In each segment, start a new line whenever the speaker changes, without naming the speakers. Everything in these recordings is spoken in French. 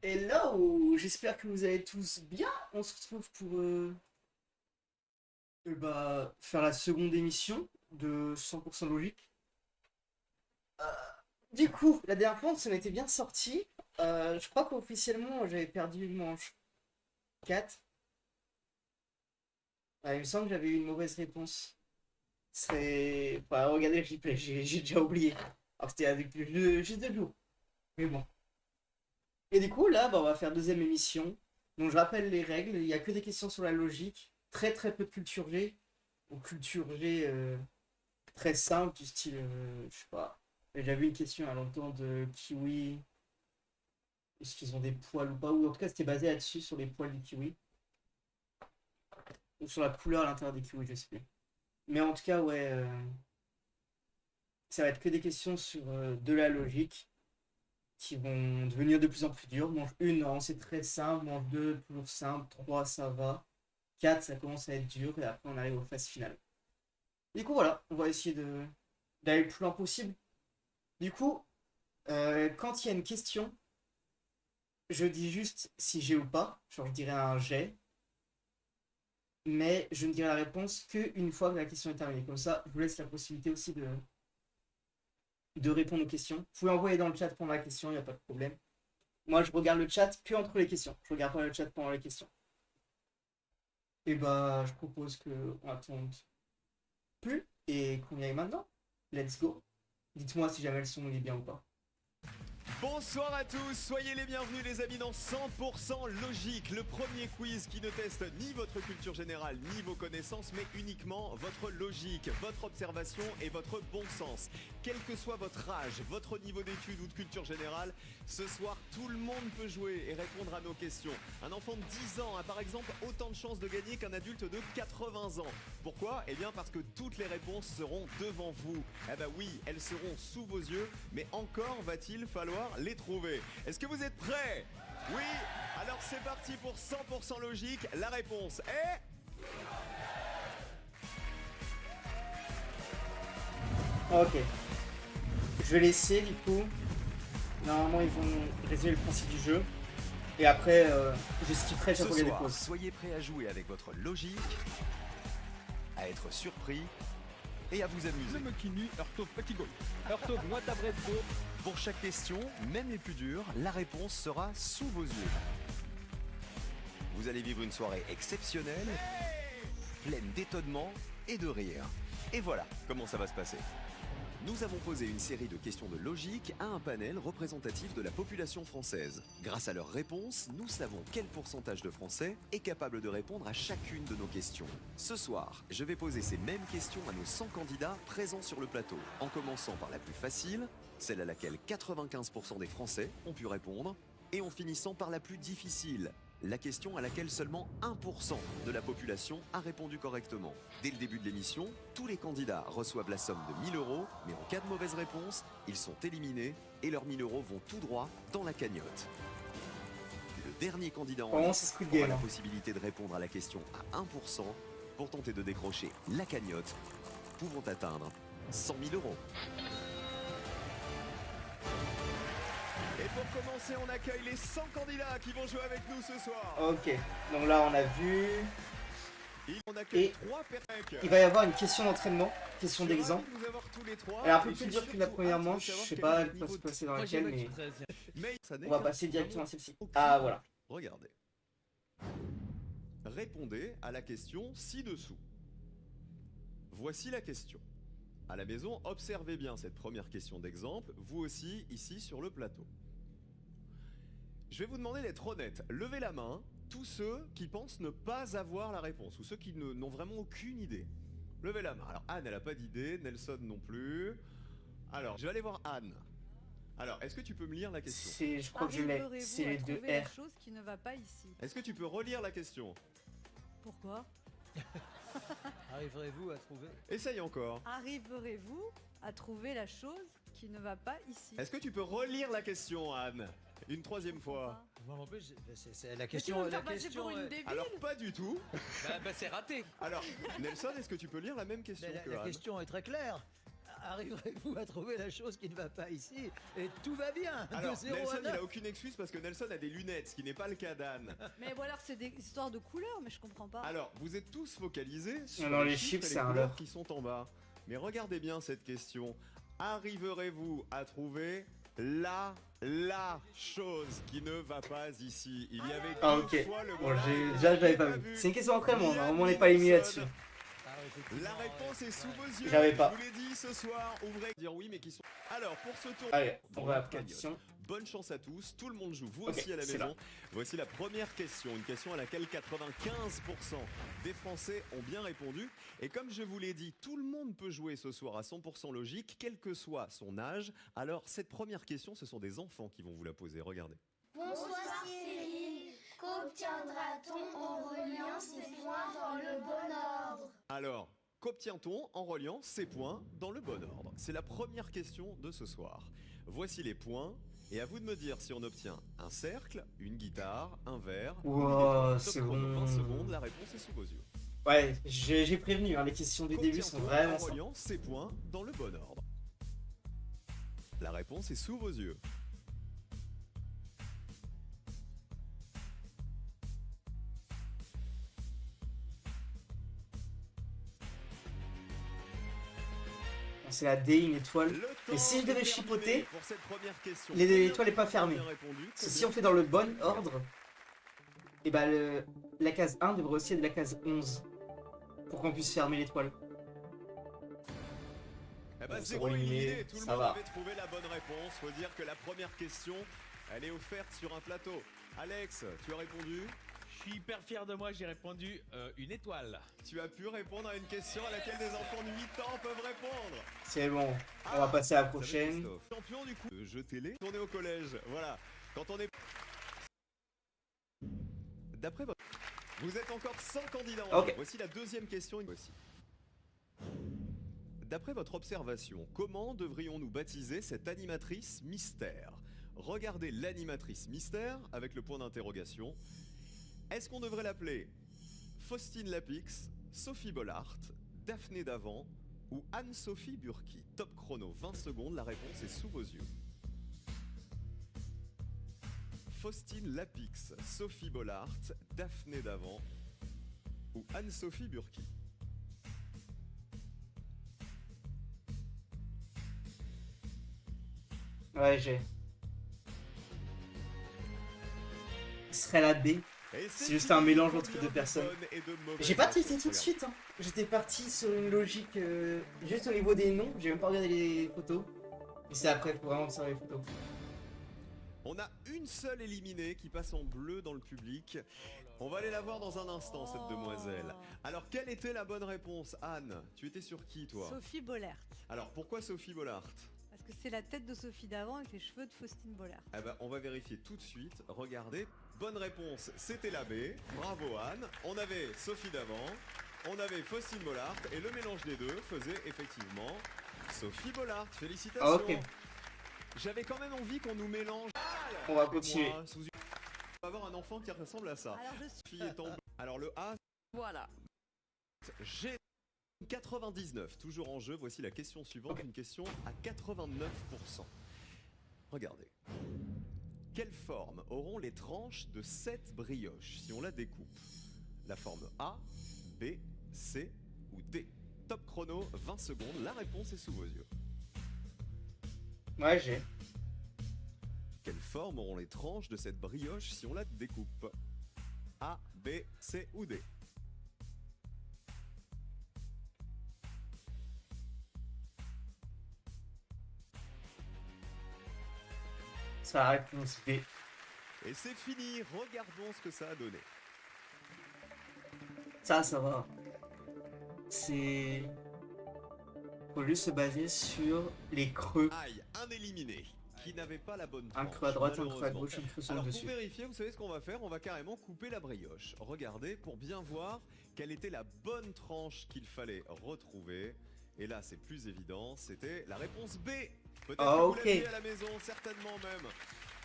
Hello, j'espère que vous allez tous bien. On se retrouve pour faire la seconde émission de 100% logique. Euh, du coup, la dernière fois, on s'en était bien sorti. Je crois qu'officiellement, j'avais perdu une manche 4. Il me semble que j'avais eu une mauvaise réponse. Regardez le replay, j'ai déjà oublié. Alors c'était avec le jeu juste 2 jours. Mais bon. Et du coup, là, on va faire deuxième émission. Donc, je rappelle les règles. Il n'y a que des questions sur la logique. Très, très peu de culture G. Ou culture G très simple, du style, je sais pas. J'ai déjà vu une question il y a longtemps de kiwi. Est-ce qu'ils ont des poils ou pas? Ou en tout cas, c'était basé là-dessus, sur les poils du kiwi. Ou sur la couleur à l'intérieur des kiwis, je sais plus. Mais en tout cas, ouais. Ça va être que des questions sur de la logique qui vont devenir de plus en plus dures. Manche 1, non, c'est très simple. Manche 2, toujours simple. 3, ça va. 4, ça commence à être dur. Et après, on arrive aux phases finales. Du coup, voilà, on va essayer d'aller le plus loin possible. Du coup, quand il y a une question, je dis juste si j'ai ou pas. Genre, je dirais un j'ai. Mais je ne dirai la réponse qu'une fois que la question est terminée. Comme ça, je vous laisse la possibilité aussi de répondre aux questions. Vous pouvez envoyer dans le chat pendant la question, il n'y a pas de problème. Moi, je regarde le chat que entre les questions. Je regarde pas le chat pendant les questions. Et je propose qu'on attende plus et qu'on y aille maintenant. Let's go. Dites-moi si jamais le son est bien ou pas.
Bonsoir à tous, soyez les bienvenus les amis dans 100% logique, le premier quiz qui ne teste ni votre culture générale ni vos connaissances mais uniquement votre logique, votre observation et votre bon sens. Quel que soit votre âge, votre niveau d'études ou de culture générale, ce soir tout le monde peut jouer et répondre à nos questions. Un enfant de 10 ans a par exemple autant de chances de gagner qu'un adulte de 80 ans. Pourquoi? Eh bien parce que toutes les réponses seront devant vous. Eh ben oui, elles seront sous vos yeux, mais encore va-t-il falloir les trouver. Est-ce que vous êtes prêts? Oui. Alors c'est parti pour 100% logique. La réponse est...
Ok. Je vais laisser du coup. Normalement ils vont résumer le principe du jeu. Et après, je skipperai chaque fois qu'il y a des pauses.
Soyez prêts à jouer avec votre logique, à être surpris et à vous amuser. Pour chaque question, même les plus dures, la réponse sera sous vos yeux. Vous allez vivre une soirée exceptionnelle, pleine d'étonnement et de rire. Et voilà comment ça va se passer. Nous avons posé une série de questions de logique à un panel représentatif de la population française. Grâce à leurs réponses, nous savons quel pourcentage de Français est capable de répondre à chacune de nos questions. Ce soir, je vais poser ces mêmes questions à nos 100 candidats présents sur le plateau, en commençant par la plus facile, celle à laquelle 95% des Français ont pu répondre, et en finissant par la plus difficile, la question à laquelle seulement 1% de la population a répondu correctement. Dès le début de l'émission, tous les candidats reçoivent la somme de 1000 €, mais en cas de mauvaise réponse, ils sont éliminés et leurs 1000 € vont tout droit dans la cagnotte. Le dernier candidat en liste aura la possibilité de répondre à la question à 1% pour tenter de décrocher la cagnotte, pouvant atteindre 100 000 €. Et pour commencer, on accueille les 100 candidats qui vont jouer avec nous ce soir.
Ok, donc là on a vu.
On accueille 3 personnes.
Il va y avoir une question d'entraînement, question d'exemple. Elle est un peu plus dure que la première manche, je sais pas, elle peut se passer dans laquelle, mais on va passer directement à celle-ci. Ah voilà.
Regardez. Répondez à la question ci-dessous. Voici la question. À la maison, observez bien cette première question d'exemple, vous aussi, ici sur le plateau. Je vais vous demander d'être honnête. Levez la main, tous ceux qui pensent ne pas avoir la réponse, ou ceux qui n'ont vraiment aucune idée. Levez la main. Alors Anne, elle n'a pas d'idée, Nelson non plus. Alors, je vais aller voir Anne. Alors, est-ce que tu peux me lire la question?
Je crois que je l'ai. C'est les deux R.
Est-ce que tu peux relire la question?
Pourquoi?
Arriverez-vous à trouver?
Essaye encore.
Arriverez-vous à trouver la chose qui ne va pas ici?
Est-ce que tu peux relire la question, Anne? Une troisième fois.
Moi non plus, c'est la
Mais tu
question.
veux me
La
faire passer
question
pour une débile?
Alors, pas du tout.
bah, c'est raté.
Alors, Nelson, est-ce que tu peux lire la même question que
La
Anne?
question est très claire. Arriverez-vous à trouver la chose qui ne va pas ici et tout va bien.
Alors,
de 0
Nelson,
à
il
9.
a aucune excuse parce que Nelson a des lunettes, ce qui n'est pas le cas d'Anne.
Mais voilà, c'est des histoires de couleurs, mais je comprends pas.
Alors, vous êtes tous focalisés sur
Non,
les
les
chiffres
chiffres,
et
c'est
les
un
couleurs
leurre.
qui sont en bas. Mais regardez bien cette question. Arriverez-vous à trouver la chose qui ne va pas ici? Il y avait
Ah,
deux
ok.
fois le
Bon,
mot là, et
déjà,
vous
j'avais
l'avez
pas vu. C'est une question après, moi.
Liam
Normalement, on n'est pas éliminé
Neeson.
là-dessus.
La réponse est sous vos yeux.
J'avais pas.
Je vous l'ai dit ce soir. Ouvrez. Dire oui, mais qui sont. Alors, pour ce tour.
Allez, on va à la
cagnotte.
question.
Bonne chance à tous, tout le monde joue, vous
Ok,
aussi à la
c'est
maison.
là.
Voici la première question, une question à laquelle 95% des Français ont bien répondu. Et comme je vous l'ai dit, tout le monde peut jouer ce soir à 100% logique, quel que soit son âge. Alors cette première question, ce sont des enfants qui vont vous la poser, regardez.
Bonsoir Cyril, qu'obtiendra-t-on en reliant ces points dans le bon ordre?
Alors, qu'obtient-on en reliant ces points dans le bon ordre? C'est la première question de ce soir. Voici les points. Et à vous de me dire si on obtient un cercle, une guitare, un verre, ou une
Wow,
étoile. Top
c'est
chrono,
bon.
20 secondes, la réponse est sous vos yeux.
Ouais, j'ai prévenu, hein, les questions du début sont
Qu'obtient-on
vraiment
en
simples.
reliant ces points dans le bon ordre? La réponse est sous vos yeux.
C'est la D, une étoile.
Le
Et
temps
si je devais
est
chipoter,
terminé pour cette première question.
l'étoile n'est pas fermée.
Bien répondu.
C'est si on fait dans le bon ordre, et bah la case 1 devrait aussi être la case 11. Pour qu'on puisse fermer l'étoile.
Eh ben,
Bon,
zéro
c'est éliminé,
éliminé, tout le
ça
monde
va.
avait trouvé la bonne réponse. Faut dire que la première question, elle est offerte sur un plateau. Alex, tu as répondu?
Je suis hyper fier de moi, j'ai répondu une étoile.
Tu as pu répondre à une question à laquelle des enfants de 8 ans peuvent répondre.
C'est bon, on va passer à la
Ça va,
prochaine.
Christophe. Champion du coup, jetez-les. On est au collège, voilà. Quand on est... D'après votre... Vous êtes encore 100 candidats en
Ok.
jeu. Voici la deuxième question. Voici. D'après votre observation, comment devrions-nous baptiser cette animatrice mystère? Regardez l'animatrice mystère avec le point d'interrogation. Est-ce qu'on devrait l'appeler Faustine Lapix, Sophie Bollard, Daphné Davant ou Anne-Sophie Burki? Top chrono, 20 secondes, la réponse est sous vos yeux. Faustine Lapix, Sophie Bollard, Daphné Davant ou Anne-Sophie Burki?
Ouais, j'ai. Ce serait la B.
Et
C'est juste un mélange entre
combien
deux
de
personnes.
bonnes et de mauvaises
J'ai pas
réponses?
testé tout de suite, hein. J'étais parti sur une logique juste au niveau des noms, j'ai même pas regardé les photos. Et c'est après pour vraiment observer les photos.
On a une seule éliminée qui passe en bleu dans le public. On va aller la voir dans un instant, cette
Oh.
demoiselle. Alors, quelle était la bonne réponse? Anne, tu étais sur qui, toi?
Sophie Bollert.
Alors, pourquoi Sophie Bollard?
Parce que c'est la tête de Sophie d'avant avec les cheveux de Faustine Bollert.
Eh ben, on va vérifier tout de suite. Regardez. Bonne réponse, c'était la B. Bravo, Anne. On avait Sophie d'avant, on avait Faustine Bollard, et le mélange des deux faisait effectivement Sophie Bollard. Félicitations.
Ah, ok.
J'avais quand même envie qu'on nous mélange.
On va
Et
continuer.
moi, sous une- On va avoir un enfant qui ressemble à ça.
Alors je suis.
Fille est en bleu. Alors le A,
Voilà.
G 99, toujours en jeu. Voici la question suivante, une question à 89%. Regardez. Quelle forme auront les tranches de cette brioche si on la découpe? La forme A, B, C ou D? Top chrono, 20 secondes. La réponse est sous vos yeux.
Ouais, j'ai.
Quelle forme auront les tranches de cette brioche si on la découpe? A, B, C ou D?
C'est la réponse B.
Et c'est fini, regardons ce que ça a donné.
Ça va. C'est. Faut juste se baser sur les creux.
Aïe, un éliminé qui n'avait pas la bonne
Un
tranche.
creux à droite, un creux à
malheureusement.
gauche, un creux sur
Alors
le
pour
dessus.
vérifier, vous savez ce qu'on va faire? On va carrément couper la brioche. Regardez pour bien voir quelle était la bonne tranche qu'il fallait retrouver. Et là, c'est plus évident, c'était la réponse B. Peut-être
Ah,
que vous
ok.
l'aviez à la maison, certainement même.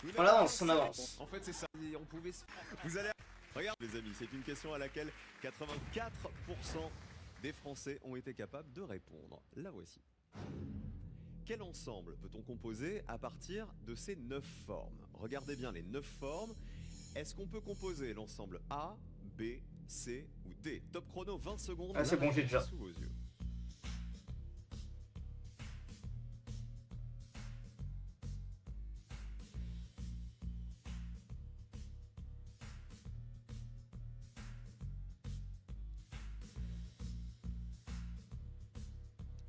Vous
On avance,
n'avez
on
pas
avance.
En fait, c'est ça. Et on pouvait. Vous allez. Regarde, les amis, c'est une question à laquelle 84% des Français ont été capables de répondre. La voici. Quel ensemble peut-on composer à partir de ces 9 formes? Regardez bien les 9 formes. Est-ce qu'on peut composer l'ensemble A, B, C ou D? Top chrono, 20 secondes.
Ah, c'est
la
bon, j'ai
réponse
déjà.
sous vos yeux.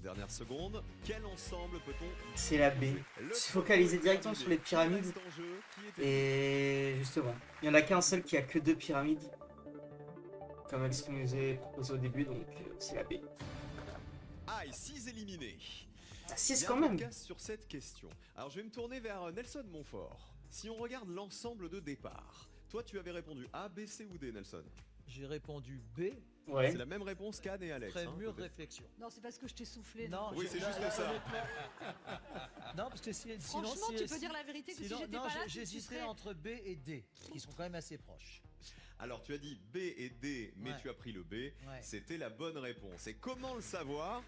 Dernière seconde, quel ensemble peut-on
C'est la B.
composer? Le
Se focaliser
chrono est
directement sur les
terminé. Qui
pyramides.
reste en jeu? Qui était-
Et justement, il y en a qu'un seul qui a que 2 pyramides. Comme Alex nous a proposé au début, donc c'est la B.
Aïe, 6 éliminés.
Ah, 6
Bien
quand
de
même.
casse sur cette question. Alors je vais me tourner vers Nelson Montfort. Si on regarde l'ensemble de départ, toi tu avais répondu A, B, C ou D, Nelson?
J'ai répondu B,
Ouais.
C'est la même réponse qu'Anne et Alex.
très
hein,
mûre
peut-être.
réflexion.
Non, c'est parce que je t'ai soufflé.
Non,
Oui, c'est juste ça.
Non, parce que sinon,
Franchement, tu peux dire la vérité que si
sinon-
j'étais
non,
pas là, tu
j'hésitais
serais...
entre B et D, qui sont quand même assez proches.
Alors tu as dit B et D, mais
Ouais.
tu as pris le B.
Ouais.
C'était la bonne réponse. Et comment le savoir?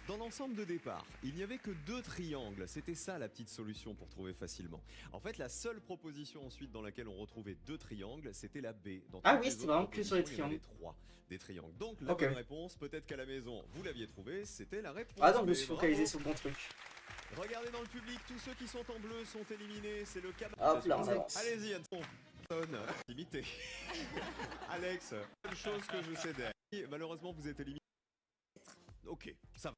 Dans l'ensemble de départ, il n'y avait que 2 triangles. C'était ça la petite solution pour trouver facilement. En fait, la seule proposition ensuite dans laquelle on retrouvait 2 triangles, c'était la B. Dans
Ah
toutes
oui,
les
c'était
autres
vraiment que sur les
propositions, il y en avait
triangles.
3 des triangles. Donc la
Ok.
bonne réponse, peut-être qu'à la maison, vous l'aviez trouvée, c'était la réponse.
Ah donc je
B.
me suis focalisé
Bravo.
sur le bon truc.
Regardez dans le public, tous ceux qui sont en bleu sont éliminés. C'est le cas.
Hop là, on avance.
Allez-y, Anton. Limité. Alex, seule chose que je sais d'elle. Malheureusement, vous êtes éliminé. Ok, ça va,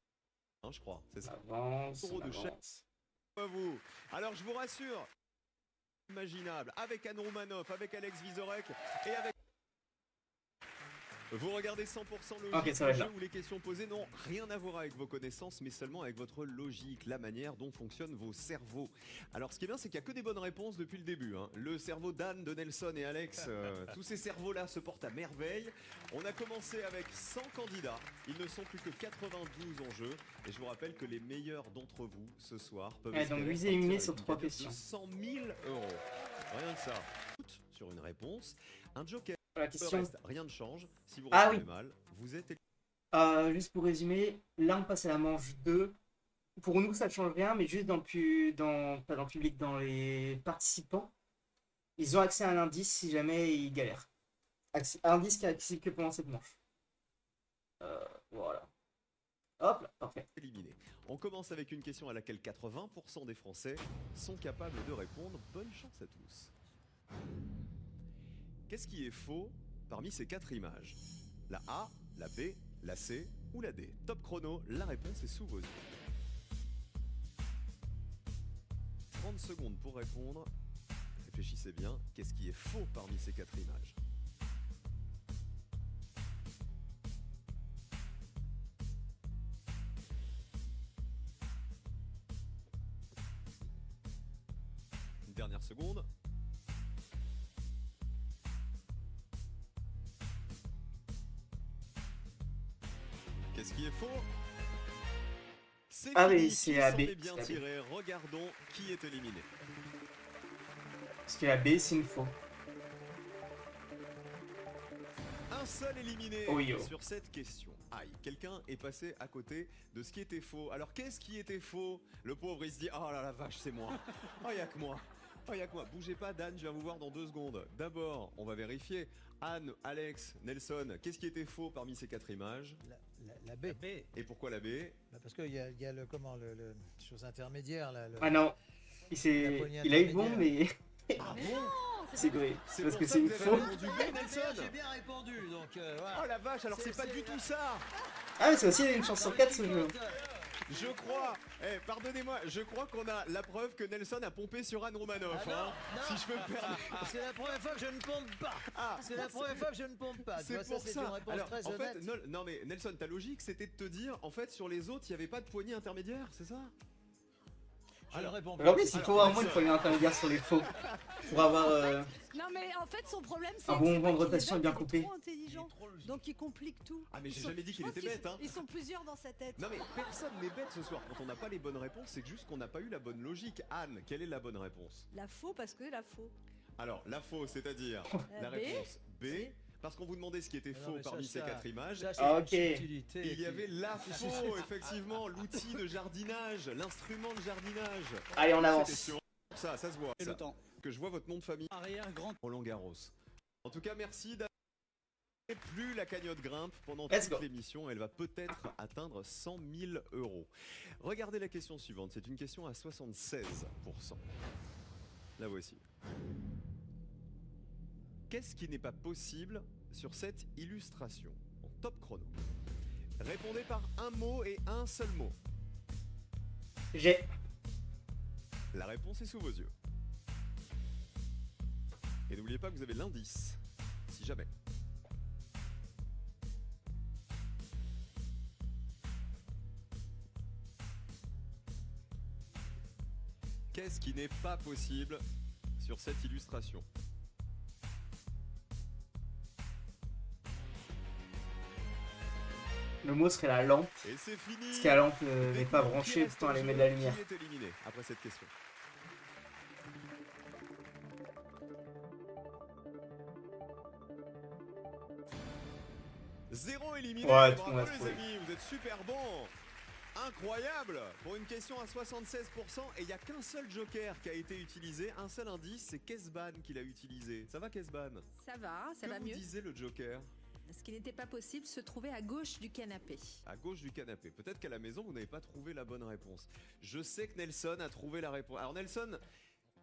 hein, je crois. C'est ça.
Avance,
Euro
on
de chèque.
avance.
À vous. Alors, je vous rassure, imaginable, avec Anne Roumanoff, avec Alex Vizorek et avec. Vous regardez 100% logique,
Ok, ça va
le
être
jeu
là.
où les questions posées n'ont rien à voir avec vos connaissances, mais seulement avec votre logique, la manière dont fonctionnent vos cerveaux. Alors, ce qui est bien, c'est qu'il n'y a que des bonnes réponses depuis le début. Hein. Le cerveau d'Anne, de Nelson et Alex, tous ces cerveaux-là se portent à merveille. On a commencé avec 100 candidats. Il ne sont plus que 92 en jeu. Et je vous rappelle que les meilleurs d'entre vous, ce soir, peuvent
Ouais, donc
espérer
vous éliminez
partir
sur
avec
3
une cagnotte de
questions.
100 000 euros. Rien que ça. Sur une réponse, un joker.
La
Le
question.
reste, rien ne change. Si vous
Ah
répondez
oui.
mal, vous êtes
Juste pour résumer, là on passe à la manche 2. Pour nous ça ne change rien, mais juste pas dans le public, dans les participants, ils ont accès à un indice si jamais ils galèrent. Un indice qui est accessible que pendant cette manche. Voilà. Hop là, parfait.
éliminé. On commence avec une question à laquelle 80% des Français sont capables de répondre. Bonne chance à tous. Qu'est-ce qui est faux parmi ces 4 images? La A, la B, la C ou la D? Top chrono, la réponse est sous vos yeux. 30 secondes pour répondre. Réfléchissez bien, qu'est-ce qui est faux parmi ces 4 images? Une dernière seconde. Qu'est-ce qui est faux? C'est
Ah
fini,
oui, c'est
qui
la
s'en
B,
est bien
c'est la B.
tiré. Regardons qui est éliminé.
Parce que la B c'est une faux.
Un seul éliminé
Oh yo.
sur cette question. Aïe, quelqu'un est passé à côté de ce qui était faux. Alors qu'est-ce qui était faux? Le pauvre il se dit, oh là la vache, c'est moi. Oh y'a que moi. Oh y'a que moi. Bougez pas Dan, je viens vous voir dans 2 secondes. D'abord, on va vérifier. Anne, Alex, Nelson, qu'est-ce qui était faux parmi ces 4 images?
La B.
Et pourquoi la B?
Bah, parce qu'il y a le chose intermédiaire là.
Ah non,
La poignée
il a eu bon, mais
Ah
Mais
bon?
non,
c'est vrai.
C'est
Parce
pour
que
ça
c'est une
vous avez
faux.
répondu B, Nelson.
J'ai bien répondu, donc voilà.
Oh la vache, alors c'est pas du tout ça.
Ah mais c'est aussi une chance sur 4 ce jeu.
Je crois, pardonnez-moi, je crois qu'on a la preuve que Nelson a pompé sur Anne Romanoff, hein, si je peux me permettre.
C'est la première fois que je ne pompe pas.
Ah,
C'est la première fois que je ne pompe pas. Tu
c'est
vois,
pour
c'est
ça.
une réponse
Alors,
très
en fait,
honnête.
non mais Nelson, ta logique, c'était de te dire, en fait, sur les autres, il n'y avait pas de poignée intermédiaire, c'est ça?
Je ne réponds pas.
Alors oui, s'il
Alors,
faut avoir au moins une
Nelson.
poignée intermédiaire sur les faux. Pour avoir
non mais en fait son problème c'est
Un
que
bon
c'est
moment
pas
de
qu'il est
rotation
bête,
bien
il est
coupé.
trop intelligent. Donc il complique tout.
Ah mais
Ils
j'ai
sont-
jamais dit
je
qu'il
pense
était
qu'ils
bête, hein.
Ils sont plusieurs dans sa tête.
Non mais personne n'est bête ce soir. Quand on n'a pas les bonnes réponses, c'est juste qu'on n'a pas eu la bonne logique. Anne, quelle est la bonne réponse?
La faux parce que la faux.
Alors, la faux, c'est-à-dire
La
la
B,
réponse B.
c'est-
Parce qu'on vous demandait ce qui était
Ah non,
faux
mais ça,
parmi ces
ça-
4 images.
Ça, c'est
Ah,
une
ok.
subtilité,
Il y
puis-
avait la faux, effectivement, l'outil de jardinage, l'instrument de jardinage.
Allez, on
C'était
avance.
sûr. Ça se voit.
Et
ça.
le temps.
Que je vois votre nom de famille.
Arrière, grand.
Roland Garros. En tout cas, merci d'avoir. Plus la cagnotte grimpe pendant
Let's
toute
go.
l'émission, elle va peut-être atteindre 100 000 euros. Regardez la question suivante, c'est une question à 76%. La voici. Qu'est-ce qui n'est pas possible sur cette illustration en top chrono? Répondez par un mot et un seul mot.
J'ai.
La réponse est sous vos yeux. Et n'oubliez pas que vous avez l'indice, si jamais. Qu'est-ce qui n'est pas possible sur cette illustration?
Le mot serait la lampe.
Et c'est fini.
Parce que la lampe n'est pas
Découvrons qui
branchée,
reste
pourtant
en
elle émet
jeu,
de la lumière.
Qui est éliminé après cette question? Zéro éliminé,
Ouais, tout le
bravo
monde a
les
trouvé.
amis, vous êtes super bons. Incroyable pour une question à 76% et il n'y a qu'un seul joker qui a été utilisé, un seul indice, c'est Kesban qui l'a utilisé. Ça va Kesban?
Ça va
Que vous
mieux.
disait le joker?
Ce qui n'était pas possible se trouvait à gauche du canapé.
À gauche du canapé. Peut-être qu'à la maison, vous n'avez pas trouvé la bonne réponse. Je sais que Nelson a trouvé la réponse. Alors Nelson,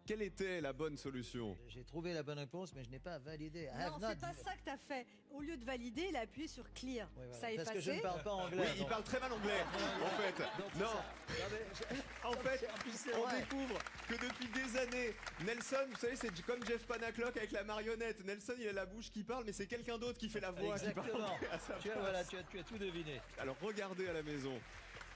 quelle était la bonne solution?
J'ai trouvé la bonne réponse, mais je n'ai pas validé. I have
Non,
not-
c'est pas ça que t'as fait. Au lieu de valider, il a appuyé sur clear.
Oui, voilà.
Ça a
Parce que je ne
effacé.
parle pas anglais.
Oui, il
donc-
parle très mal anglais, en fait.
donc c'est
Non,
ça. Non, mais
en fait,
en plus, c'est
on
vrai.
découvre que depuis des années, Nelson, vous savez, c'est comme Jeff Panaclock avec la marionnette. Nelson, il a la bouche qui parle, mais c'est quelqu'un d'autre qui fait la voix. Qui parle
Exactement.
à sa
Tu as,
place.
voilà, tu as tout deviné.
Alors regardez à la maison.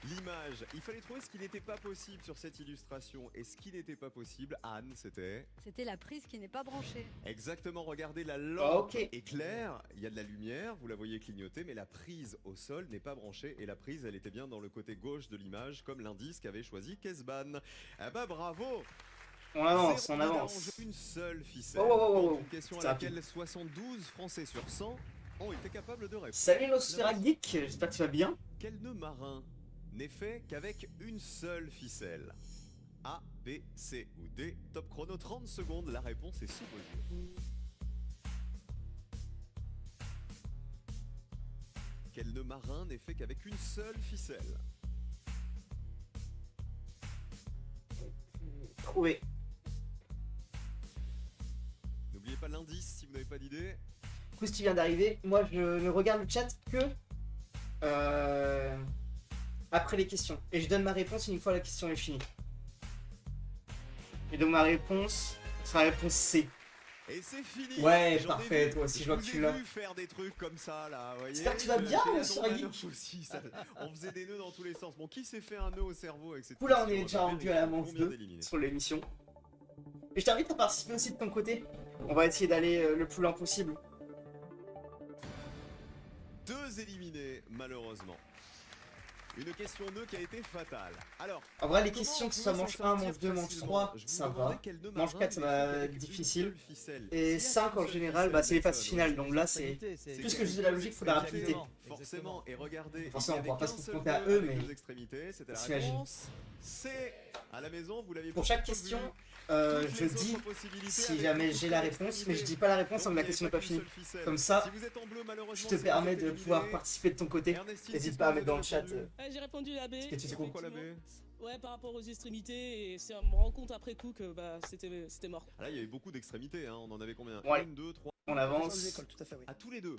L'image, il fallait trouver ce qui n'était pas possible sur cette illustration. Et ce qui n'était pas possible, Anne, c'était
C'était la prise qui n'est pas branchée.
exactement, regardez, la lampe
Ok.
est claire, il y a de la lumière, vous la voyez clignoter, mais la prise au sol n'est pas branchée. Et la prise, elle était bien dans le côté gauche de l'image, comme l'indice qu'avait choisi Kesban. Ah bah bravo.
On avance,
Zéro
on
médaille en
avance.
jeu, une seule ficelle.
Oh, oh, oh, oh,
Pour
oh.
une question à
C'est rapide.
laquelle 72 Français sur 100 ont été capables de répondre.
Salut Nosphera Geek, j'espère que tu vas bien.
Quel nœud marin n'est fait qu'avec une seule ficelle? A, B, C ou D? Top chrono 30 secondes, la réponse est sous vos yeux. Quel nœud marin n'est fait qu'avec une seule ficelle?
Trouvé.
N'oubliez pas l'indice si vous n'avez pas d'idée.
Du coup, si tu viens d'arriver, moi je ne regarde le chat que après les questions. Et je donne ma réponse une fois la question est finie. Et donc ma réponse sera la réponse C.
Et c'est fini.
Ouais,
J'en ai
parfait,
vu.
toi aussi, je vois que
vous
tu
ai
l'as.
vu faire des trucs comme ça, là, vous voyez.
J'espère que tu vas bien,
Chez
monsieur
Adam
Ragui.
Manoff aussi, on faisait des nœuds dans tous les sens. Bon, qui s'est fait un nœud au cerveau avec cette
Du coup là on
question?
est déjà
va
rendu à la
vérifier
manche
combien
2
d'éliminés.
sur l'émission. Et je t'invite à participer aussi de ton côté. On va essayer d'aller le plus loin possible.
2 éliminés, malheureusement. Une question nœud qui a été fatale. Alors,
En vrai les
comment
questions
on
que ce soit
pouvait
manche
s'en
1,
sortir
manche 2, manche
facilement?
3,
Je vous
ça
demandais
va.
quel nœud
Manche
marin
4 ça
n'est fait
va
qu'avec
être
une
difficile.
seule ficelle.
Et
S'il y a
5
qu'une
en
seule
général,
ficelle,
bah c'est les phases
Nelson,
finales. Donc là c'est...
C'est
Plus que je dis la logique, faut la rapidité.
Exactement.
Forcément, et regardez,
Forcément,
il y
on pourra pas
avait
se
qu'un seul
confronter à
nœud
eux,
avec
mais-
deux extrémités, c'était la
S'imagine.
réponse. C'est à la maison, vous l'avez
Pour
pas
chaque
vu.
question,
Toutes
je
les autres
dis
possibilités
si
avec
jamais
beaucoup
j'ai la
de
réponse, mais je
extrémités.
dis pas la réponse tant que la
Donc,
question
il
n'est
n'y
pas
avait
finie.
qu'une seule ficelle.
Comme ça,
Si vous êtes en bleu,
je
malheureusement,
te
c'est
permets
vous
de
êtes
pouvoir
éliminé.
participer de ton côté.
Ernestine,
N'hésite
qu'est-ce
pas à
que
mettre
vous
dans le
avez
chat.
répondu
J'ai répondu la B.
Ce que tu trouves.
Pourquoi la B?
Ouais, par rapport aux extrémités, et c'est on me rend compte après coup que bah, c'était mort.
Ah là, il y avait beaucoup d'extrémités, hein. On en avait combien?
Ouais.
1, 2, 3.
On avance.
tout à fait, oui.
À tous les deux.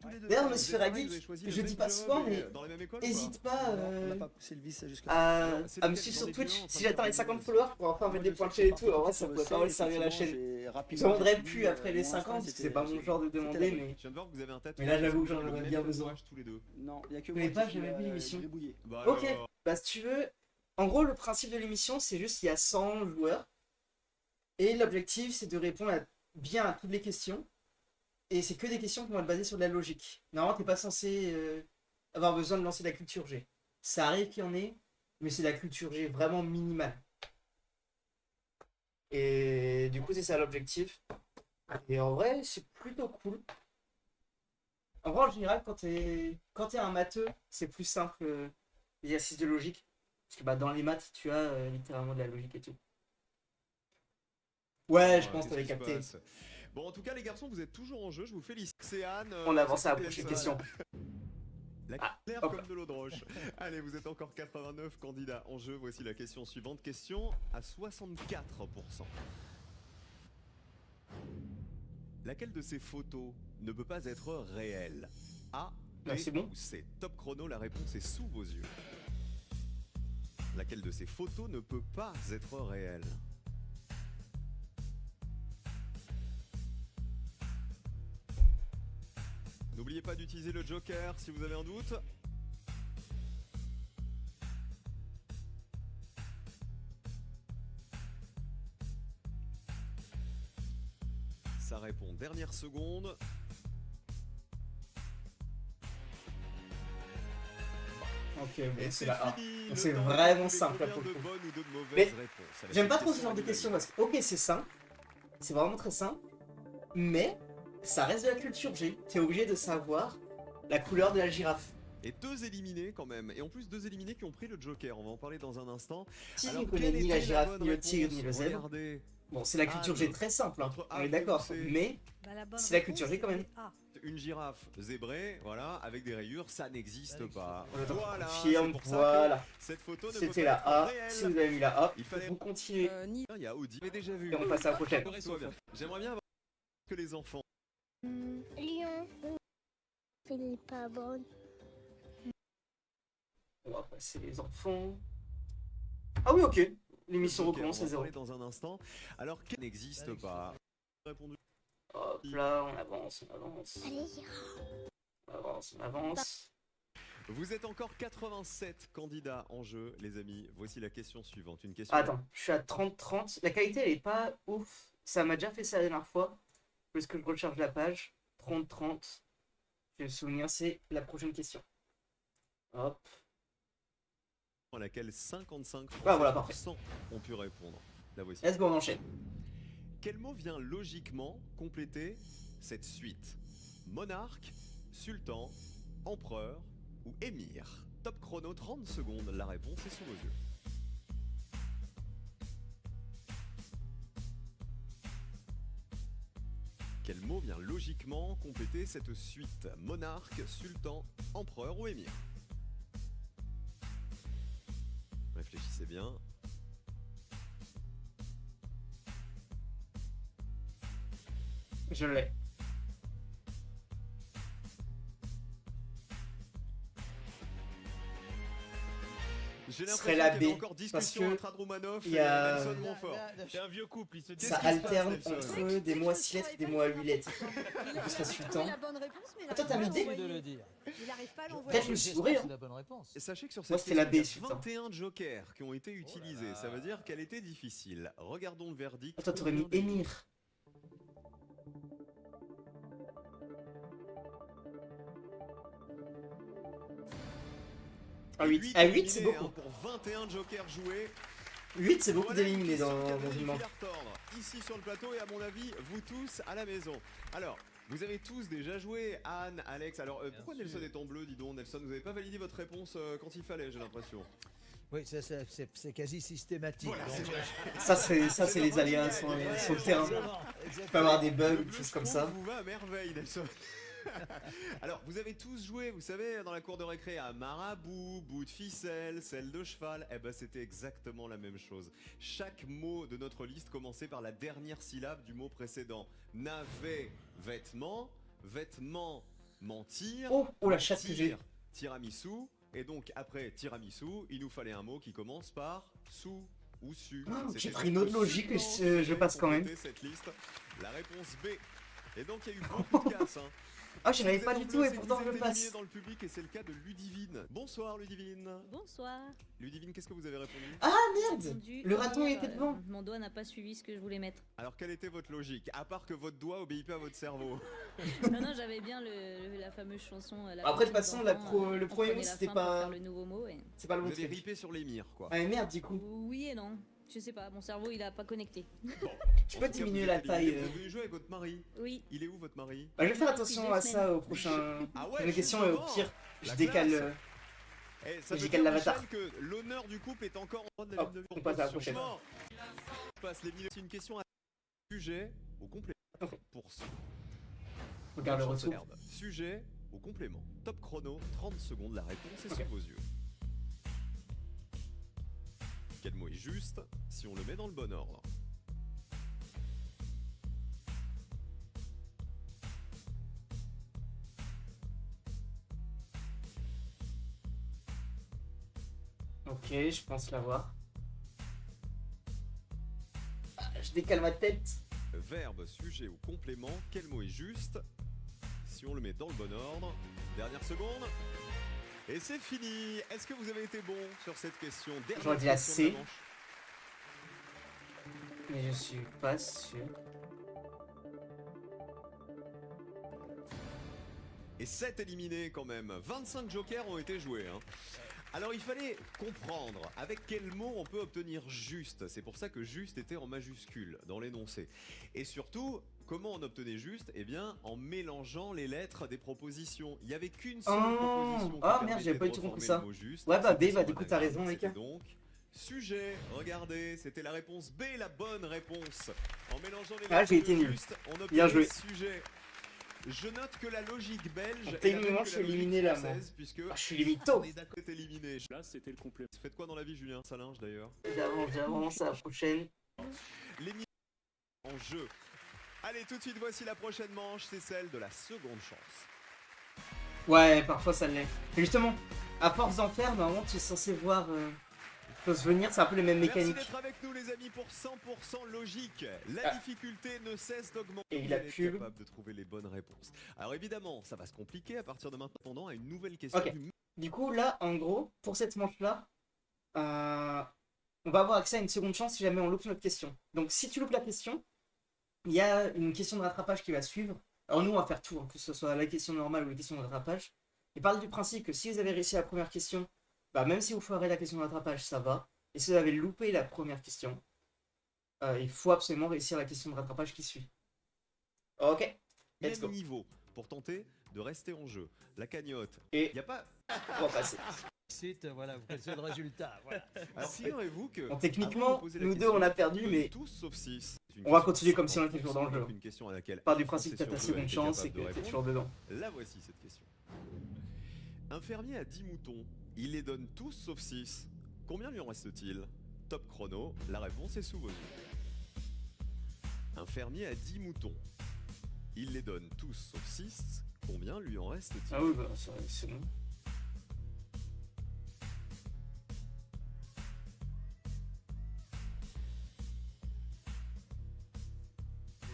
Tous les deux.
D'ailleurs,
Vous
Monsieur
êtes pareil,
Ragui,
vous avez choisi
je
le
dis
même
pas
job
souvent,
et
mais
dans la même école ou
hésite
pas
pas
On n'a pas poussé le vis jusqu'à
à
C'est
me
lequel
suivre
dans
sur
les
Twitch.
clients en train
Si
de
j'atteins les
faire
50
des-
followers pour enfin mettre des points chez et tout, en vrai ça pourrait pas mal servir la chaîne. J'en voudrais plus après les 50 parce que c'est pas mon genre de demander, mais.
Je viens de voir que vous avez un tatouage.
Mais là, j'avoue que j'en
Le
aurais
même
bien
tatouage
besoin.
tous les deux.
Non, il y a que
Mais pas, j'avais vu l'émission.
Bah
Ok,
alors.
bah si tu veux, en gros le principe de l'émission c'est juste il y a 100 joueurs et l'objectif c'est de répondre bien à toutes les questions et c'est que des questions qui vont être basées sur de la logique. Normalement t'es pas censé avoir besoin de lancer de la culture G. Ça arrive qu'il y en ait, mais c'est de la culture G vraiment minimale. Et du coup c'est ça l'objectif. Et en vrai c'est plutôt cool. En vrai, en général, quand t'es un matheux, c'est plus simple l'exercice de logique. Parce que bah, dans les maths, tu as littéralement de la logique et tout. Ouais, je pense que t'avais capté.
Bon, en tout cas, les garçons, vous êtes toujours en jeu. Je vous félicite. C'est Anne.
On avance à la
c'est
prochaine
Nelson.
question.
La
Ah,
claire
hop.
comme de l'eau de roche. Allez, vous êtes encore 89 candidats en jeu. Voici la question suivante. Question à 64%. Laquelle de ces photos ne peut pas être réelle? A, B
Ah, c'est bon.
ou C? Top chrono, la réponse est sous vos yeux. Laquelle de ces photos ne peut pas être réelle? N'oubliez pas d'utiliser le joker si vous avez un doute. Ça répond dernière seconde.
Ok,
Et
bon, c'est la A.
fini.
Donc
Le
c'est
temps
vraiment
est
simple, là,
combien
pour le
de
coup.
bonnes ou de mauvaises
Mais
réponses? Allez,
j'aime
c'est
pas
une
trop ce genre de
du
questions
Manu.
parce que, ok, c'est simple. C'est vraiment très simple. Mais ça reste de la culture G. T'es obligé de savoir la couleur de la girafe.
Et 2 éliminés quand même. Et en plus 2 éliminés qui ont pris le joker. On va en parler dans un instant.
Si tu
Alors,
ne connais
quelle
ni la
était
girafe,
bonne
ni le tigre,
réponse?
ni le zèbre.
Regardez,
Bon, c'est la culture G
Anne,
très simple, hein.
entre A
On est
et
d'accord.
C.
Mais
Bah, la bonne
C'est la
réponse,
culture G, quand même.
c'était A.
une girafe zébrée, voilà, avec des rayures, ça n'existe pas.
on
Voilà,
confirme,
c'est pour ça
voilà.
que cette photo ne peut
C'était
pas
la
être
A.
réelle.
Si vous avez mis la A,
Il fallait-
vous continuez.
Il y a Audi, mais déjà vu.
Et on passe à la prochaine.
Tout va bien. J'aimerais bien avoir que les enfants.
Lion. Philippe pas bonne.
On va passer les enfants. Ah oui, ok. L'émission
Ok,
recommence
on
à
va
zéro.
parler dans un instant. Alors, qu'elle n'existe pas. Répondu.
Hop là, on avance, on avance.
Allez,
On avance, on avance.
Vous êtes encore 87 candidats en jeu, les amis. Voici la question suivante. Une question.
Attends, je suis à 30-30. La qualité, elle est pas ouf. Ça m'a déjà fait ça la dernière fois. Parce que je recharge la page. 30-30. Je me souviens, c'est la prochaine question. Hop.
À laquelle 55%
Ah, voilà, parfait.
ont pu répondre. La voici.
Let's go, on enchaîne.
Quel mot vient logiquement compléter cette suite? Monarque, sultan, empereur ou émir? Top chrono, 30 secondes. La réponse est sous vos yeux. Quel mot vient logiquement compléter cette suite? Monarque, sultan, empereur ou émir? Réfléchissez bien.
Je l'ai.
J'ai
Ce serait
l'impression
la
qu'il y avait
B,
encore
parce
discussion
que
entre Adroumanov
il y
et
a-
Nelson Montfort.
C'est un vieux couple, ils se disent.
Ça
Qu'est-ce qui se
alterne
passe, Nelson
entre des mots à 6 lettres et des mots à 8 lettres. Ce serait sultan.
la bonne réponse, mais il
Attends,
arrive
t'as
pas à
mis D
l'envoyer.
de le dire.
Il arrive pas à l'envoyer.
Peut-être je me suis
J'espère
bourré,
que
hein.
c'est la bonne réponse.
Et sachez que sur
Moi,
cette
c'était la
question,
B,
il y a
sultan.
21 jokers qui ont été utilisés. Ça veut dire qu'elle était difficile. Regardons le verdict.
Attends, t'aurais mis émir. Ah, 8. Ah, 8, c'est
éliminés,
beaucoup.
hein, pour 21 jokers joués.
8, c'est beaucoup
Voilà une
d'éliminés
question
dans
qui avait
une
le
manche.
fil à retordre, ici sur le plateau et à mon avis, vous tous à la maison. Alors, vous avez tous déjà joué, Anne, Alex. Alors, pourquoi Nelson est en bleu, dis donc, Nelson? Vous n'avez pas validé votre réponse quand il fallait, j'ai l'impression.
Oui, c'est quasi systématique.
Voilà,
Donc,
Ça, c'est les aléas sur le terrain. Il peut y avoir des bugs,
Le
des
bleu
choses comme
strong
ça.
vous va à merveille, Nelson. Alors, vous avez tous joué, vous savez, dans la cour de récré à marabout, bout de ficelle, selle de cheval. Eh ben, c'était exactement la même chose. Chaque mot de notre liste commençait par la dernière syllabe du mot précédent. Navet, vêtement, vêtement, mentir.
Oh, la chatte que j'ai.
mentir, tiramisu. Et donc, après tiramisu, il nous fallait un mot qui commence par sous ou su.
Oh,
C'était
j'ai pris une
donc
autre logique que
sultan
je
qui
passe quand même.
complétait cette liste. La réponse B. Et donc, il y a eu beaucoup de casse. Hein.
Ah, je n'avais
Vous
pas
êtes
du
en
tout
bleu,
et
c'est que
pourtant
vous
je
êtes
le passe.
éliminé dans le public et c'est le cas de Ludivine. Bonsoir Ludivine.
Bonsoir.
Ludivine, qu'est-ce que vous avez répondu?
Ah merde,
Répondu,
le raton
hier,
était devant.
Mon doigt n'a pas suivi ce que je voulais mettre.
Alors quelle était votre logique? À part que votre doigt obéit pas à votre cerveau.
Non, j'avais bien la fameuse chanson. La
Après, de toute
chanson
façon,
d'enfant,
le
on
premier
prenait
mot,
la
c'était
fin
pas-
pour faire le nouveau mot.
C'est pas le
Vous
bon
avez
truc.
ripé sur l'émir quoi.
Ah mais merde, du coup.
Oui et non. Je sais pas, mon cerveau il a pas connecté.
Tu peux diminuer la taille.
Vous êtes venu jouer avec votre mari.
Oui.
Il est où votre mari?
Bah, je vais faire attention à ça au prochain.
Ah ouais,
Les questions et au pire, je
La
décale.
classe. Ça
je
veut
décale
dire,
l'avatar.
Michel, que l'honneur du couple est encore en droit de la
Hop,
ligne de
on passe à la prochaine.
Franchement, je passe les 1000. C'est une question à sujet au complément. Pour ce.
Regarde le retour.
Herbe. Sujet au complément. Top chrono, 30 secondes, la réponse est
Ok.
sous vos yeux. Quel mot est juste si on le met dans le bon ordre?
Ok, je pense l'avoir. Ah, je décale ma tête.
Verbe, sujet ou complément, quel mot est juste si on le met dans le bon ordre? Dernière seconde. Et c'est fini. Est-ce que vous avez été bon sur cette question? Dernière
J'aurais dit la
question de
C.
la manche.
Mais je suis pas sûr.
Et 7 éliminés quand même. 25 jokers ont été joués. Hein. Alors il fallait comprendre avec quel mot on peut obtenir juste. C'est pour ça que juste était en majuscule dans l'énoncé. Et surtout, comment on obtenait juste? Eh bien, en mélangeant les lettres des propositions. Il n'y avait qu'une seule proposition qui
merde,
permettait
j'avais pas
de
du tout compris
reformer
ça.
le mot juste.
Ouais, bah B,
C'était
bah
son
du coup t'as
anagramme.
raison, les
C'était
gars.
donc sujet, regardez, c'était la réponse B, la bonne réponse. En mélangeant les
Ah,
lettres
j'ai été
de
nul.
juste, on
Bien
obtenait
joué.
sujet. Je note que la logique belge est la
Techniquement,
même que
je suis
la logique
éliminé, là, moi.
française, puisque
Ah, je suis limito.
on est d'accord, c'est éliminé.
Là, c'était le complément.
Faites quoi dans la vie, Julien Salinge, d'ailleurs?
J'avance à la prochaine.
L'émission en jeu. Allez, tout de suite, voici la prochaine manche, c'est celle de la seconde chance.
Ouais, parfois ça l'est. Mais justement, à force d'en faire, normalement tu es censé voir choses venir, c'est un peu les mêmes
Merci
mécaniques.
d'être avec nous, les amis, pour 100% logique. La
Ah.
difficulté ne cesse d'augmenter.
Et
Vous
la
allez être
pub.
capable de trouver les bonnes réponses. Alors évidemment, ça va se compliquer à partir de maintenant à une nouvelle question.
Ok. Du coup, là, en gros, pour cette manche-là, on va avoir accès à une seconde chance si jamais on loupe notre question. Donc, si tu loupes la question, il y a une question de rattrapage qui va suivre. Alors, nous, on va faire tout, hein, que ce soit la question normale ou la question de rattrapage. Et parle du principe que si vous avez réussi la première question, bah, même si vous foirez la question de rattrapage, ça va. Et si vous avez loupé la première question, il faut absolument réussir la question de rattrapage qui suit. Ok, let's go.
Même niveau pour tenter de rester en jeu. La cagnotte.
Et
Il n'y a pas.
on va passer.
Site, voilà, vous connaissez le résultat. Voilà.
Alors, figurez-vous que.
Bon,
avant de
techniquement,
poser la
nous deux,
question,
on a perdu,
on
mais
tous sauf 6.
on va continuer comme si on était toujours dans le jeu.
Une question à laquelle
part du
un
principe que
Français
t'as ta
sur deux a
seconde
été
chance et
capable
que
de
t'es
répondre.
toujours dedans.
La voici cette question. Un fermier a 10 moutons. Il les donne tous sauf 6. Combien lui en reste-t-il? Top chrono, la réponse est sous vos yeux. Un fermier a 10 moutons. Il les donne tous sauf 6. Combien lui en reste-t-il?
Ah oui, bah c'est bon.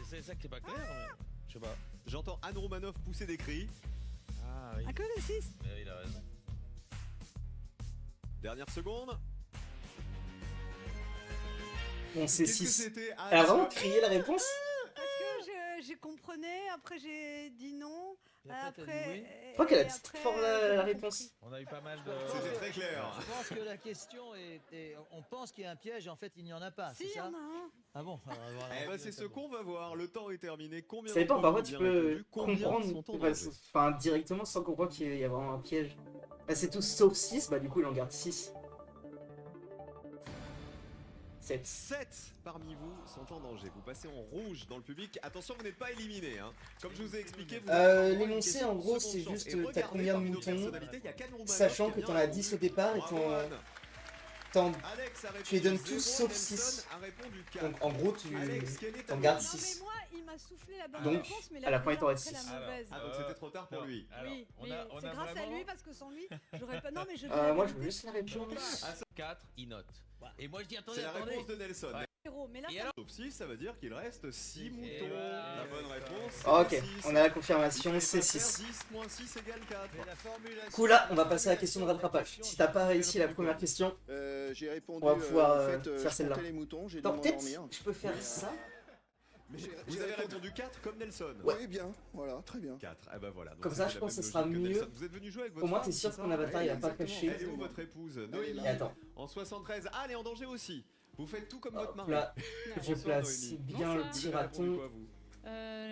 C'est ça qui est pas clair, mais... Je sais pas.
J'entends Anne Romanoff pousser des cris.
Ah oui.
À que le 6.
Mais il a raison.
Dernière seconde.
Bon, c'est
Qu'est-ce que
6.
c'était? Ah,
Elle a vraiment
c'est-
crié la réponse?
Parce que j'ai comprenais, après j'ai dit non.
Et après, t'as dit oui.
Je crois qu'elle a
et
dit
après,
fort
j'ai
la
pas
réponse.
compris.
On a eu pas mal de...
C'était très clair.
Je pense que la question est. On pense qu'il y a un piège, en fait, il n'y en a pas.
Si,
c'est
il y
ça
en a un.
Ah bon alors, voilà.
Eh ben, c'est ce qu'on va voir. Le temps est terminé. Combien
Ça dépend,
d'entre
parfois
vous
tu
ont bien
peux
répondu? Combien
comprendre
sont en danger?
enfin, directement sans comprendre qu'il y a vraiment un piège. Bah, c'est tout sauf 6, bah du coup il en garde 6. 7.
7 parmi vous sont en danger. Vous passez en rouge dans le public. Attention, vous n'êtes pas éliminés. Hein. Comme je vous ai expliqué, vous avez une
L'énoncé
question
en
de
gros
seconde
c'est
chance.
juste
Et
t'as
regardez
combien de
parmi nos
moutons,
personnalités, il y a Can Romanoff
sachant
qui
que
a
t'en
bien
as 10 au
répondu.
départ et
Bravo,
t'en
Anne. Alex a
tu les donnes
répondu
tous
0,
sauf 6.
Nelson a répondu 4.
Donc en gros tu
Alex, quelle est ta
t'en gardes
réponse?
Non mais
6.
moi, il m'a soufflé la bonne
Donc,
réponse, mais
à la fin, il t'en reste
après
6.
la mauvaise.
Ah, donc c'était trop tard pour
non.
lui.
Alors,
Oui,
on
mais
a
c'est grâce à
vraiment...
lui parce que sans lui, j'aurais pas. Non mais je.
Moi je veux juste la réponse.
4, il note. Et moi je dis attendez,
C'est la
attendez.
réponse de Nelson.
Zéro, mais là,
Et
ça
alors
Sauf 6, ça veut dire qu'il reste 6 moutons.
voilà.
La bonne réponse.
Ok,
c'est 6.
on a la confirmation,
Il
c'est
fallait pas
6.
faire 10 moins 6 égale 4.
Mais la formulation-
Du coup là on va passer à la question de rattrapage. Si t'as pas réussi la première question,
J'ai répondu.
on va pouvoir
en fait,
faire
je
celle-là.
comptais les moutons, j'ai dû
attends, peut-être
m'endormir.
je peux faire ça.
Mais
J'ai
vous avez
répondu-
répondu 4 comme Nelson.
Oui, bien, voilà, très bien.
4, eh ben voilà. Donc
Comme ça,
c'était
je
la
pense
même
que ce sera
logique que
mieux.
Nelson. Vous êtes venu jouer avec votre
Au moins
femme,
t'es sûr
c'est
que
ça
ton avatar il a pas
Exactement.
caché.
Elle est où votre épouse
Elle est
Noémie
là.
Et attends.
En 73. Allez, en danger aussi. Vous faites tout comme
Hop
votre mari.
là, je
Bonsoir,
place
Noémie.
bien le
Bonsoir.
petit
Vous avez répondu
raton.
quoi, vous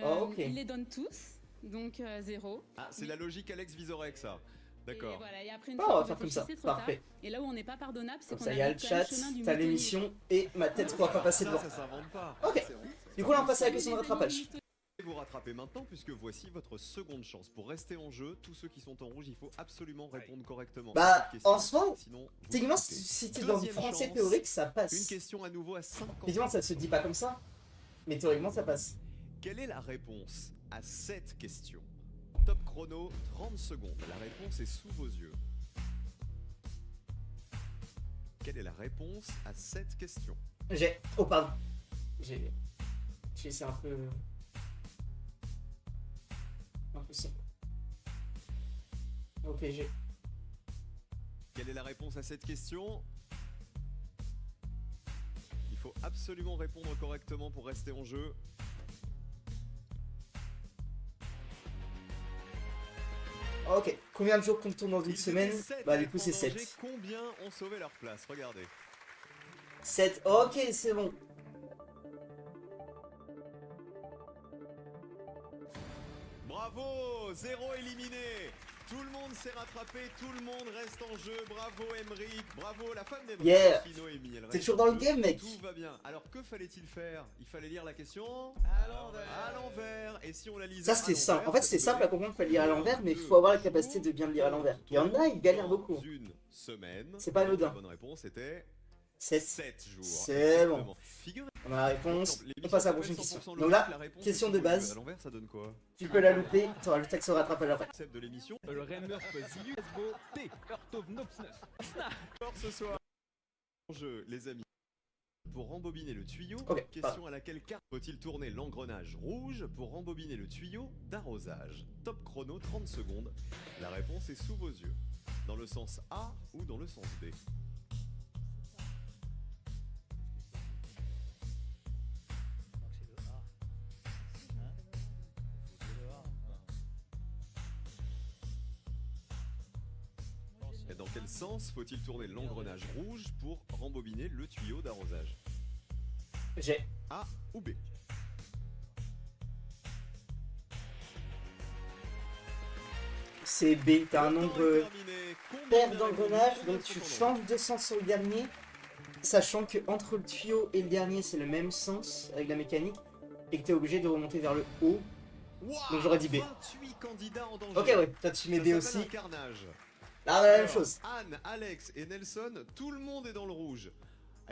Oh, ok.
Il les donne tous, donc 0.
Ah, c'est la logique Alex Vizorek, ça.
Et
D'accord.
voilà, et après, une
Oh,
fois
on va
que
faire
vous
comme ça.
réfléchissez trop tard,
Parfait.
et là où on n'est pas pardonnable, c'est
Comme
qu'on
ça, il y a le
habite quand
chat,
même chemin du
t'as
moutonnier.
l'émission et ma tête pourra pas passer devant.
Ça s'invente pas.
Ok. Du coup, là, on passe à la question de rattrapage.
Vous rattrapez maintenant puisque voici votre seconde chance. Pour rester en jeu, tous ceux qui sont en rouge, il faut absolument répondre correctement.
Bah,
à cette question.
en ce moment,
Sinon, vous
techniquement,
foutez.
si t'es dans du
Deuxième
français
chance,
théorique, ça
Une
passe.
question à nouveau à 50.
Évidemment, ça se dit pas comme ça, mais théoriquement, ça passe.
Quelle est la réponse à cette question? Top chrono, 30 secondes. La réponse est sous vos yeux. Quelle est la réponse à cette question?
J'ai. Oh, pardon. J'ai laissé un peu. Un peu simple. Ok, j'ai.
Quelle est la réponse à cette question? Il faut absolument répondre correctement pour rester en jeu.
Ok, combien de jours qu'on tourne dans une
Ils
semaine?
étaient 7
Bah, du coup, c'est
en danger.
7.
Combien ont sauvé leur place? Regardez.
7. Ok, c'est bon.
Bravo, 0 éliminé. Tout le monde s'est rattrapé, tout le monde reste en jeu. Bravo Emeric, bravo la femme d'Emeric.
Yeah.
aussi, Noémie, elle
T'es
reste
toujours
en
dans le
jeu.
game, mec.
Tout va bien. Alors que fallait-il faire? Il fallait lire la question
À l'envers.
à l'envers. Et si on la lisait
Ça,
à
c'était simple.
l'envers,
En fait,
ça
c'est
nous
simple à
donnait
comprendre, il faut lire à l'envers, mais il
2
faut avoir la capacité de bien le lire à l'envers. Il y en a, ils galèrent
dans
beaucoup.
Une semaine.
C'est pas anodin.
La bonne réponse était
7.
7 jours.
C'est bon.
Exactement. Figurez-
On a la réponse.
Exemple,
On
l'émission
passe à la
s'appelle
prochaine question.
100%
Donc
logique,
là,
la réponse
question
est
de
sous vos yeux.
base.
À l'envers, ça donne quoi?
Tu peux la louper, tu auras le texte au rattrapage après.
Concept de l'émission.
Le Remmer Zilu Esbo T. Urtovnopsnef.
Alors ce soir, en jeu, les amis. Pour rembobiner le tuyau,
Ok,
question à laquelle carte faut-il tourner l'engrenage rouge pour rembobiner le tuyau d'arrosage? Top chrono, 30 secondes. La réponse est sous vos yeux. Dans le sens A ou dans le sens B? Et dans quel sens faut-il tourner l'engrenage rouge pour rembobiner le tuyau d'arrosage?
J'ai.
A ou B?
C'est B. T'as un
Le temps
nombre
est terminé. Combien
pair
de
d'engrenages,
réponses
donc tu
sont en
changes de sens sur le dernier, sachant que entre le tuyau et le dernier, c'est le même sens avec la mécanique, et que t'es obligé de remonter vers le haut.
Waouh,
Donc j'aurais dit B.
28 candidats en danger.
Ok, ouais, toi tu mets
Ça
B
s'appelle
aussi.
un carnage.
Là, on a la même
Alors,
chose.
Anne, Alex et Nelson, tout le monde est dans le rouge.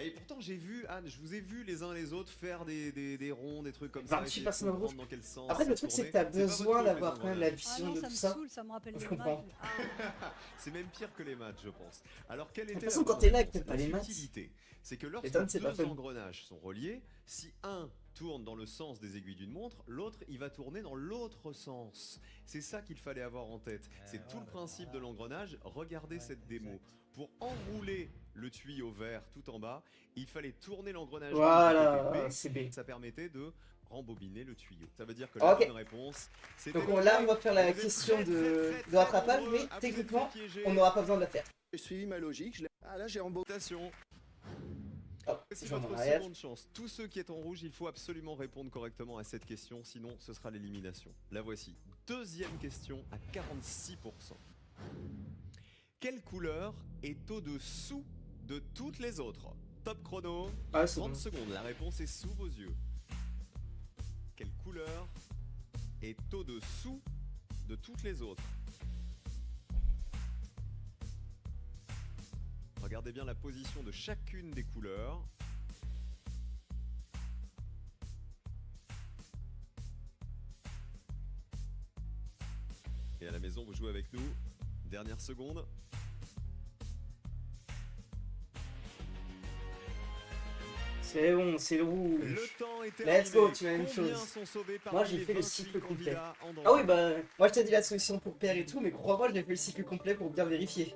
Et pourtant j'ai vu, Anne, je vous ai vu les uns les autres faire des ronds, des trucs comme ça.
28
essayer de
personnes dans le rouge.
comprendre dans quel sens
Après, le
ça
truc, c'est que
tournait.
t'as
C'est pas
besoin
votre truc,
d'avoir
les
quand même la
engrenages.
Ah
vision
non,
de
ça
tout
me
ça.
saoule, ça me rappelle
Je
les
comprends.
maths. Ah.
C'est même pire que les maths, je pense. Alors, quelle était
toute façon,
la
quand
bonne
t'es là et que
réponse?
t'aimes pas les
La
maths,
subtilité, c'est que lorsque
Ethan, c'est pas
deux
fun.
engrenages sont reliés, si un tourne dans le sens des aiguilles d'une montre, l'autre il va tourner dans l'autre sens. C'est ça qu'il fallait avoir en tête. C'est tout le principe de l'engrenage. Regardez cette démo. Pour enrouler le tuyau vert tout en bas, il fallait tourner l'engrenage du
Voilà,
côté B.
c'est B.
Ça permettait de rembobiner le tuyau. Ça veut dire que
Ok.
la bonne réponse, c'était
Donc
le
là,
B.
on va faire la
Vous êtes
question
très,
de
très, très
rattrapage,
nombreux
mais
à vous
techniquement,
être fait piéger.
on n'aura pas besoin de la faire.
J'ai suivi ma logique. Ah là, j'ai rembobbiné.
Attention.
Hop,
C'est
je vais en
votre
arrière.
seconde chance. Tous ceux qui êtes en rouge, il faut absolument répondre correctement à cette question, sinon ce sera l'élimination. La voici. Deuxième question à 46%. Quelle couleur est au-dessous de toutes les autres? Top chrono.
Ah, c'est
30
bon.
secondes. La réponse est sous vos yeux. Quelle couleur est au-dessous de toutes les autres? Regardez bien la position de chacune des couleurs. Et à la maison, vous jouez avec nous. Dernière seconde.
C'est bon, c'est le rouge.
Le temps est terminé.
Let's go, tu as une
Combien
chose.
sont sauvés
Moi,
parmi
j'ai
les
fait le
28
cycle complet.
candidats en danger?
Ah oui, bah, moi je t'ai dit la solution pour perdre et tout, mais crois-moi, j'ai fait le cycle complet pour bien vérifier.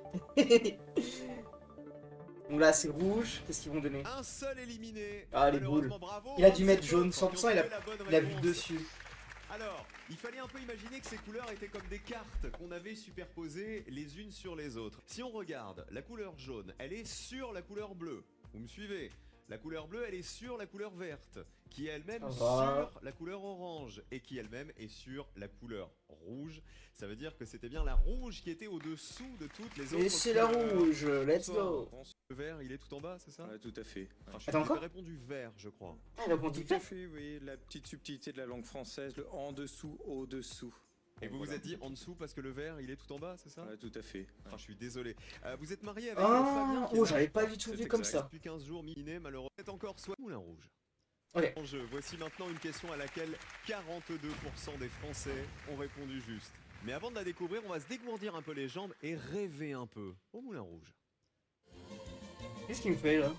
Donc là, c'est rouge. Qu'est-ce qu'ils vont donner?
Un seul éliminé.
Ah, les
Malheureusement, bravo,
Il a dû
27
mettre jaune,
autres qui ont
100%, il a
trouvé la bonne
vu
réponse.
dessus.
Alors, il fallait un peu imaginer que ces couleurs étaient comme des cartes qu'on avait superposées les unes sur les autres. Si on regarde, la couleur jaune, elle est sur la couleur bleue. Vous me suivez? La couleur bleue, elle est sur la couleur verte, qui est elle-même
Ah
sur
bah.
la couleur orange, et qui elle-même est sur la couleur rouge. Ça veut dire que c'était bien la rouge qui était au-dessous de toutes les autres.
Et c'est la
couleurs.
rouge, let's
Bonsoir.
go.
Le vert, il est tout en bas, c'est ça?
Ouais, tout à fait.
Attends, quoi?
J'ai répondu vert, je crois.
Ah, elle a répondu
Tout à
vert.
fait, oui. La petite subtilité de la langue française, le en dessous, au-dessous.
Et vous
Voilà.
vous êtes dit en dessous parce que le vert, il est tout en bas, c'est ça?
Ouais, tout à fait.
Ah, je suis désolé. Vous êtes marié avec
Ah,
Fabien qui est
oh,
là.
j'avais pas du tout
C'est
vu comme
exact.
ça.
Depuis 15 jours, miné, malheureusement. C'est encore soit Moulin Rouge.
Ok.
En jeu, voici maintenant une question à laquelle 42% des Français ont répondu juste. Mais avant de la découvrir, on va se dégourdir un peu les jambes et rêver un peu au Moulin Rouge.
Qu'est-ce qu'il me fait là?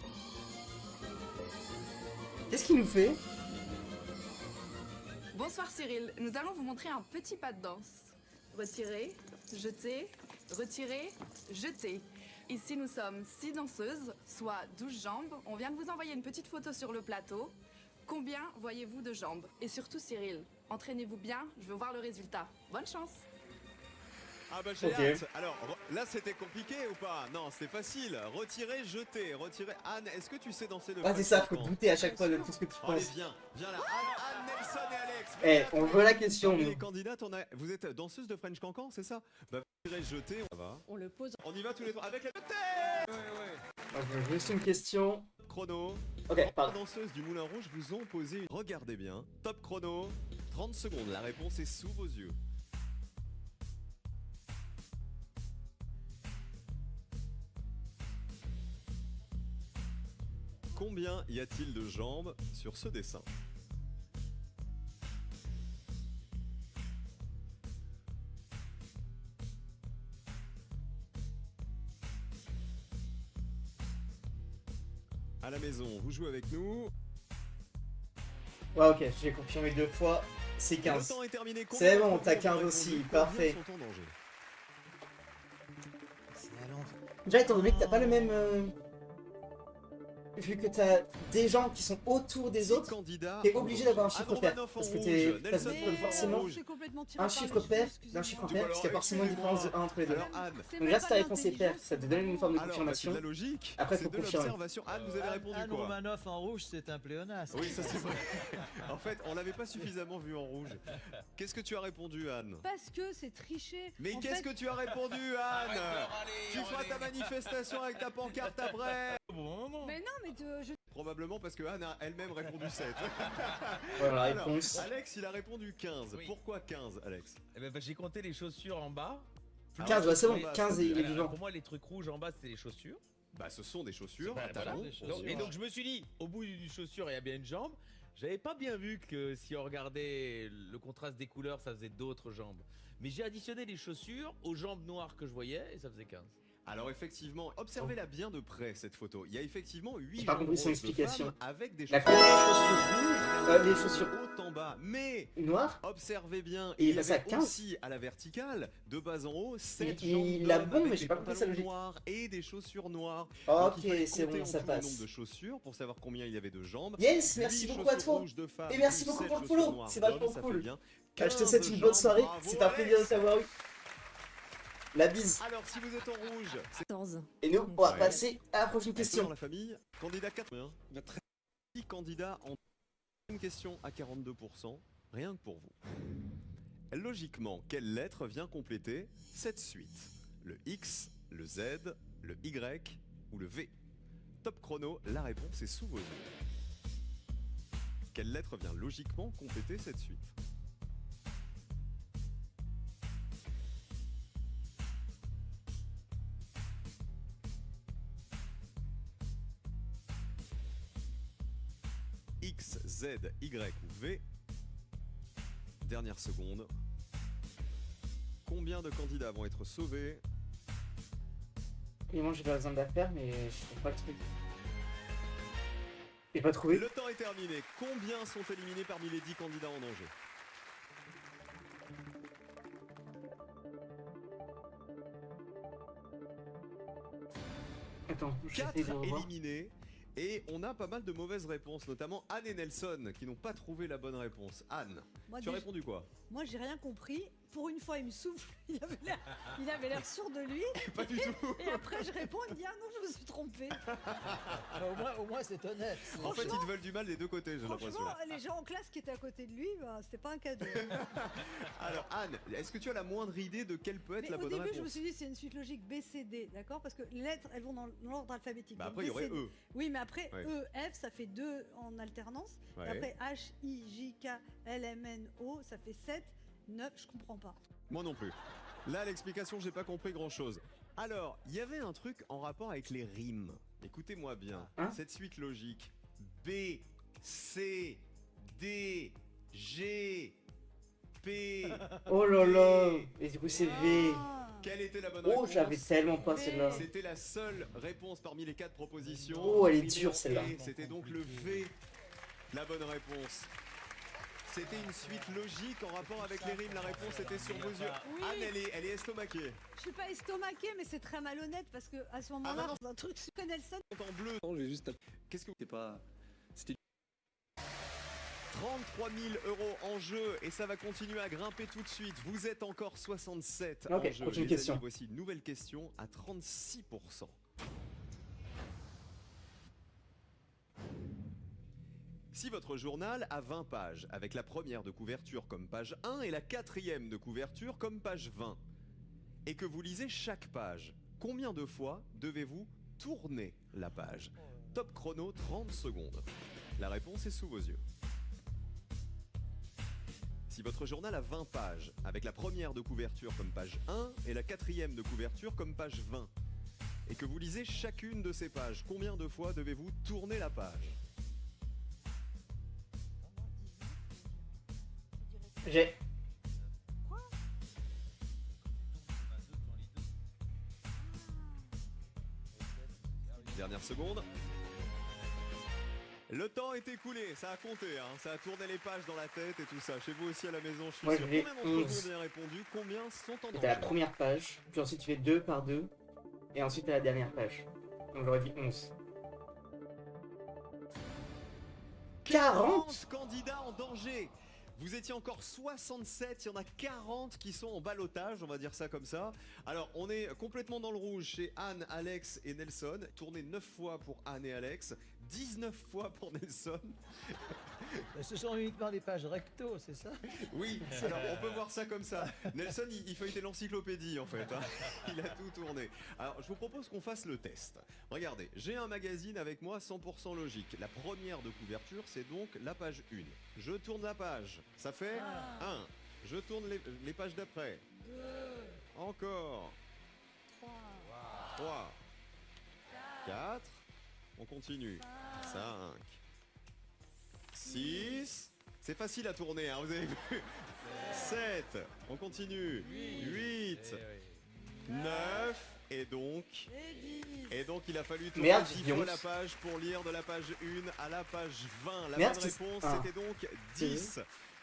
Qu'est-ce qu'il nous fait?
Bonsoir Cyril, nous allons vous montrer un petit pas de danse. Retirez, jetez, retirez, jetez. Ici nous sommes 6 danseuses, soit 12 jambes. On vient de vous envoyer une petite photo sur le plateau. Combien voyez-vous de jambes? Et surtout Cyril, entraînez-vous bien, je veux voir le résultat. Bonne chance!
Ah bah j'ai
Ok.
hâte. Alors là c'était compliqué ou pas? Non, c'est facile. Retirer, jeter, retirer. Anne, est-ce que tu sais danser le
Ah, c'est ça, faut douter à chaque fois de tout ce que tu
Allez,
penses.
viens là. Anne, Nelson et Alex.
Eh, on veut la question,
Parmi
nous.
les candidates, vous êtes danseuse de French Cancan, c'est ça? Bah, retirer, jeter, on va.
On le pose.
On y va tous les trois avec la tête.
Moi, je veux juste une question.
Chrono.
Ok,
Les
pardon.
danseuses du Moulin Rouge vous ont posé une... Regardez bien. Top chrono. 30 secondes. La réponse est sous vos yeux. Combien y a-t-il de jambes sur ce dessin? À la maison, vous jouez avec nous.
Ouais, ok, j'ai confirmé 2 fois. C'est
Le
15.
temps est terminé.
C'est
Combien
bon,
de
t'as
combien
15
de
aussi,
combien
parfait.
sont en danger?
C'est à l'envers.
Déjà, étant donné que t'as pas le même. Vu que t'as des gens qui sont autour des
Six
autres,
candidats
t'es
en
obligé
rouge.
d'avoir un chiffre
Anne
pair.
Romanoff en
Parce que
rouge,
t'es.
Nelson
Parce que
Moulin
forcément.
rouge.
j'ai complètement tiré
Un
par
chiffre
les cheveux,
pair
excusez-moi.
d'un chiffre
Du
pair,
coup,
parce qu'il y a
alors,
forcément une différence de 1 entre les deux.
Alors Anne,
C'est
Donc
même
là,
pas
si ta
de
réponse est pair,
l'intelligence,
ça te donne une forme de
alors, bah, c'est
confirmation.
de la logique.
Après,
c'est
faut
de
confirmer.
l'observation. Anne, vous avez répondu
Anne
quoi?
Romanoff en rouge, c'est un pléonasme.
Oui, ça c'est vrai. En fait, on l'avait pas suffisamment vu en rouge. Qu'est-ce que tu as répondu, Anne?
Parce que c'est triché.
Mais
En
qu'est-ce
fait,
que tu as répondu, Anne? Tu feras ta manifestation avec ta pancarte après.
Bon moment.
Mais non, mais je...
Probablement parce que Anne a elle-même répondu 7.
Voilà la
Alors,
réponse.
Alex, il a répondu 15.
Oui.
Pourquoi 15, Alex?
Eh ben, j'ai compté les chaussures en bas.
15, ouais, c'est bon.
en bas,
15 et il est
Alors,
vivant.
pour moi, les trucs rouges en bas, c'était les chaussures.
Bah, ce sont des chaussures.
Bah, voilà.
talons,
Donc, et donc, je me suis dit, au bout d'une chaussure, il y a bien une jambe. J'avais pas bien vu que si on regardait le contraste des couleurs, ça faisait d'autres jambes. Mais j'ai additionné les chaussures aux jambes noires que je voyais et ça faisait 15.
Alors effectivement, observez-la bien de près cette photo. Il y a effectivement 8
J'ai pas
jambes
compris son
roses de
explication.
femmes avec des
La
chaussures.
couleur des chaussures rouges, les chaussures
haut en bas. Mais
noires.
observez bien,
Et il
il y
passe à
avait
15.
aussi à la verticale, de bas en haut, 7
Il-
jambes
il a
d'hommes
bon,
avec
mais j'ai
des
pas compris sa
pantalons
logique.
noirs et des chaussures noires.
Ok,
Donc, il fallait
c'est
compter
bon,
en
ça
tout le
passe.
nombre de chaussures pour savoir combien il y avait de jambes.
Yes,
Huit
merci beaucoup à
chaussures
toi.
rouges de femmes,
Et merci
plus
beaucoup
7
pour le
chaussures
follow.
noires
C'est
d'hommes,
vachement
ça
cool.
fait bien
Ah, je te souhaite
15
une bonne
jambes.
soirée.
Bravo,
C'est un plaisir de
Alex.
t'avoir eu. La bise.
Alors si vous êtes en rouge, c'est
14.
Et nous, on va
Ouais.
passer à la prochaine
Est-ce que
question.
dans la famille, candidat 4, 6 candidats en une question à 42%, rien que pour vous. Logiquement, quelle lettre vient compléter cette suite? Le X, le Z, le Y ou le V? Top chrono, la réponse est sous vos yeux. Quelle lettre vient logiquement compléter cette suite? X, Z, Y ou V? Dernière seconde. Combien de candidats vont être sauvés?
Et moi, j'ai pas besoin d'affaires, mais je trouve pas le truc. J'ai pas trouvé.
Le temps est terminé. Combien sont éliminés parmi les 10 candidats en danger?
Attends, j'essaie
4
de revoir.
éliminés. Et on a pas mal de mauvaises réponses, notamment Anne et Nelson qui n'ont pas trouvé la bonne réponse. Anne,
Moi,
tu as
déjà-
répondu quoi?
moi, j'ai rien compris. pour une fois, il me souffle. Il avait l'air sûr de lui.
Pas du tout.
Et après, je réponds, il me dit ah non, je me suis trompé.
Au moins c'est honnête.
En fait, ils te veulent du mal des deux côtés, j'ai l'impression.
Franchement, les gens en classe qui étaient à côté de lui, bah, c'était pas un cadeau.
Alors Anne, est-ce que tu as la moindre idée de quelle peut être
Mais
la
au
bonne
début,
réponse?
je me suis dit c'est une suite logique B, C, D, d'accord? Parce que les lettres, elles vont dans l'ordre alphabétique.
Bah
Donc,
après, il y
B,
aurait
C, D.
E.
Oui, mais après,
Ouais.
E, F, ça fait 2 en alternance.
Ouais.
Et après, H, I, J, K, L, M, N, O, ça fait 7, 9, je comprends pas.
Moi non plus. Là, l'explication, j'ai pas compris grand-chose. Alors, il y avait un truc en rapport avec les rimes. Écoutez-moi bien.
Hein?
Cette suite logique. B, C, D, G, P.
Oh là là. Et du coup, c'est V.
Ah.
Quelle était la bonne
Oh,
réponse?
j'avais tellement pas celle-là.
C'était la seule réponse parmi les 4 propositions.
Oh, elle est dure, celle-là.
Et c'était donc le V, la bonne réponse. C'était une suite logique en rapport avec les rimes. La réponse était sur vos yeux.
Oui.
Anne, elle est estomaquée.
Je suis pas estomaquée, mais c'est très malhonnête parce que à ce moment-là,
bah non.
c'est un truc sur Nelson.
En bleu.
Non, j'ai juste.
Qu'est-ce que
C'est pas. C'était
33 000 euros en jeu et ça va continuer à grimper tout de suite. Vous êtes encore 67
Ok,
en jeu.
prochaine
Les
question.
amis, voici une nouvelle question à 36%. Si votre journal a 20 pages, avec la première de couverture comme page 1 et la quatrième de couverture comme page 20, et que vous lisez chaque page, combien de fois devez-vous tourner la page? Top chrono, 30 secondes. La réponse est sous vos yeux. Si votre journal a 20 pages, avec la première de couverture comme page 1 et la quatrième de couverture comme page 20, et que vous lisez chacune de ces pages, combien de fois devez-vous tourner la page?
J'ai.
Dernière seconde. Le temps est écoulé, ça a compté, hein. Ça a tourné les pages dans la tête et tout ça. Chez vous aussi à la maison, je suis
Moi,
sûr.
je vais
Combien d'entre vous
11.
ont bien répondu? Combien sont en
T'as la
danger?
première page, puis ensuite tu fais 2 par 2, et ensuite t'as la dernière page. Donc j'aurais dit 11. 40.
candidats en danger. Vous étiez encore 67, il y en a 40 qui sont en ballottage, on va dire ça comme ça. Alors, on est complètement dans le rouge chez Anne, Alex et Nelson. Tourné 9 fois pour Anne et Alex, 19 fois pour Nelson.
Ce sont uniquement des pages recto, c'est ça?
Oui, alors on peut voir ça comme ça. Nelson, il feuilletait l'encyclopédie en fait, hein. Il a tout tourné. Alors, je vous propose qu'on fasse le test. Regardez, j'ai un magazine avec moi 100% logique. La première de couverture, c'est donc la page 1. Je tourne la page, ça fait 1. Je tourne les pages d'après.
2,
Encore.
3,
3. 4. On continue. 5. 6. C'est facile à tourner, hein, vous avez vu. 7. On continue. 8. 9. Et donc,
et 10.
il a fallu tourner
Merde,
10
j'ai
fois
11.
la page pour lire de la page 1 à la page 20. La
Merde,
bonne
c'est-
réponse,
ah.
c'était donc 10.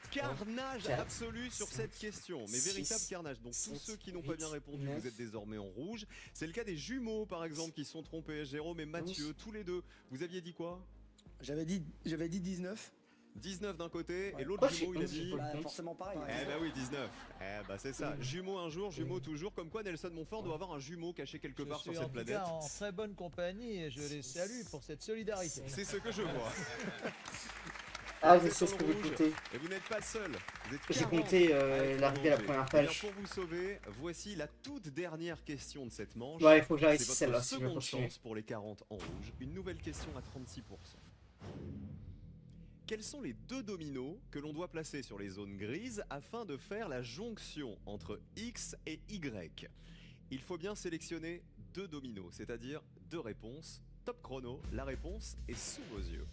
Carnage
4,
absolu sur
5,
cette question, mais
6,
véritable carnage. Donc pour
7,
ceux qui n'ont pas bien
8,
répondu,
9.
vous êtes désormais en rouge. C'est le cas des jumeaux par exemple qui se sont trompés, Jérôme et Mathieu, tous les deux. Vous aviez dit quoi?
J'avais dit 19.
19 d'un côté et
Ouais.
l'autre
Oh,
jumeau
j'ai
il a
11,
dit...
j'ai pas le compte.
Forcément pareil.
Eh bah oui, 19. Eh bah c'est ça. Jumeau un jour, jumeau toujours. Comme quoi Nelson Montfort doit avoir un jumeau caché quelque part
Je
sur
suis
cette
en tout
planète.
cas en très bonne compagnie et je les salue pour cette solidarité.
C'est ce que je vois.
Ah,
Vous
je
êtes
sais
dans
ce
le
que vous
rouge.
comptez.
Et vous n'êtes pas seul. Vous êtes
J'ai
40
compté
à être
l'arrivée à la
en danger.
première
Eh bien,
page.
pour vous sauver, voici la toute dernière question de cette manche.
Ouais, il faut que j'arrête
C'est votre
celle-là si je veux
seconde
continuer.
chance pour les 40 en rouge. Une nouvelle question à 36%. Quels sont les deux dominos que l'on doit placer sur les zones grises afin de faire la jonction entre X et Y? Il faut bien sélectionner deux dominos, c'est-à-dire deux réponses. Top chrono, la réponse est sous vos yeux.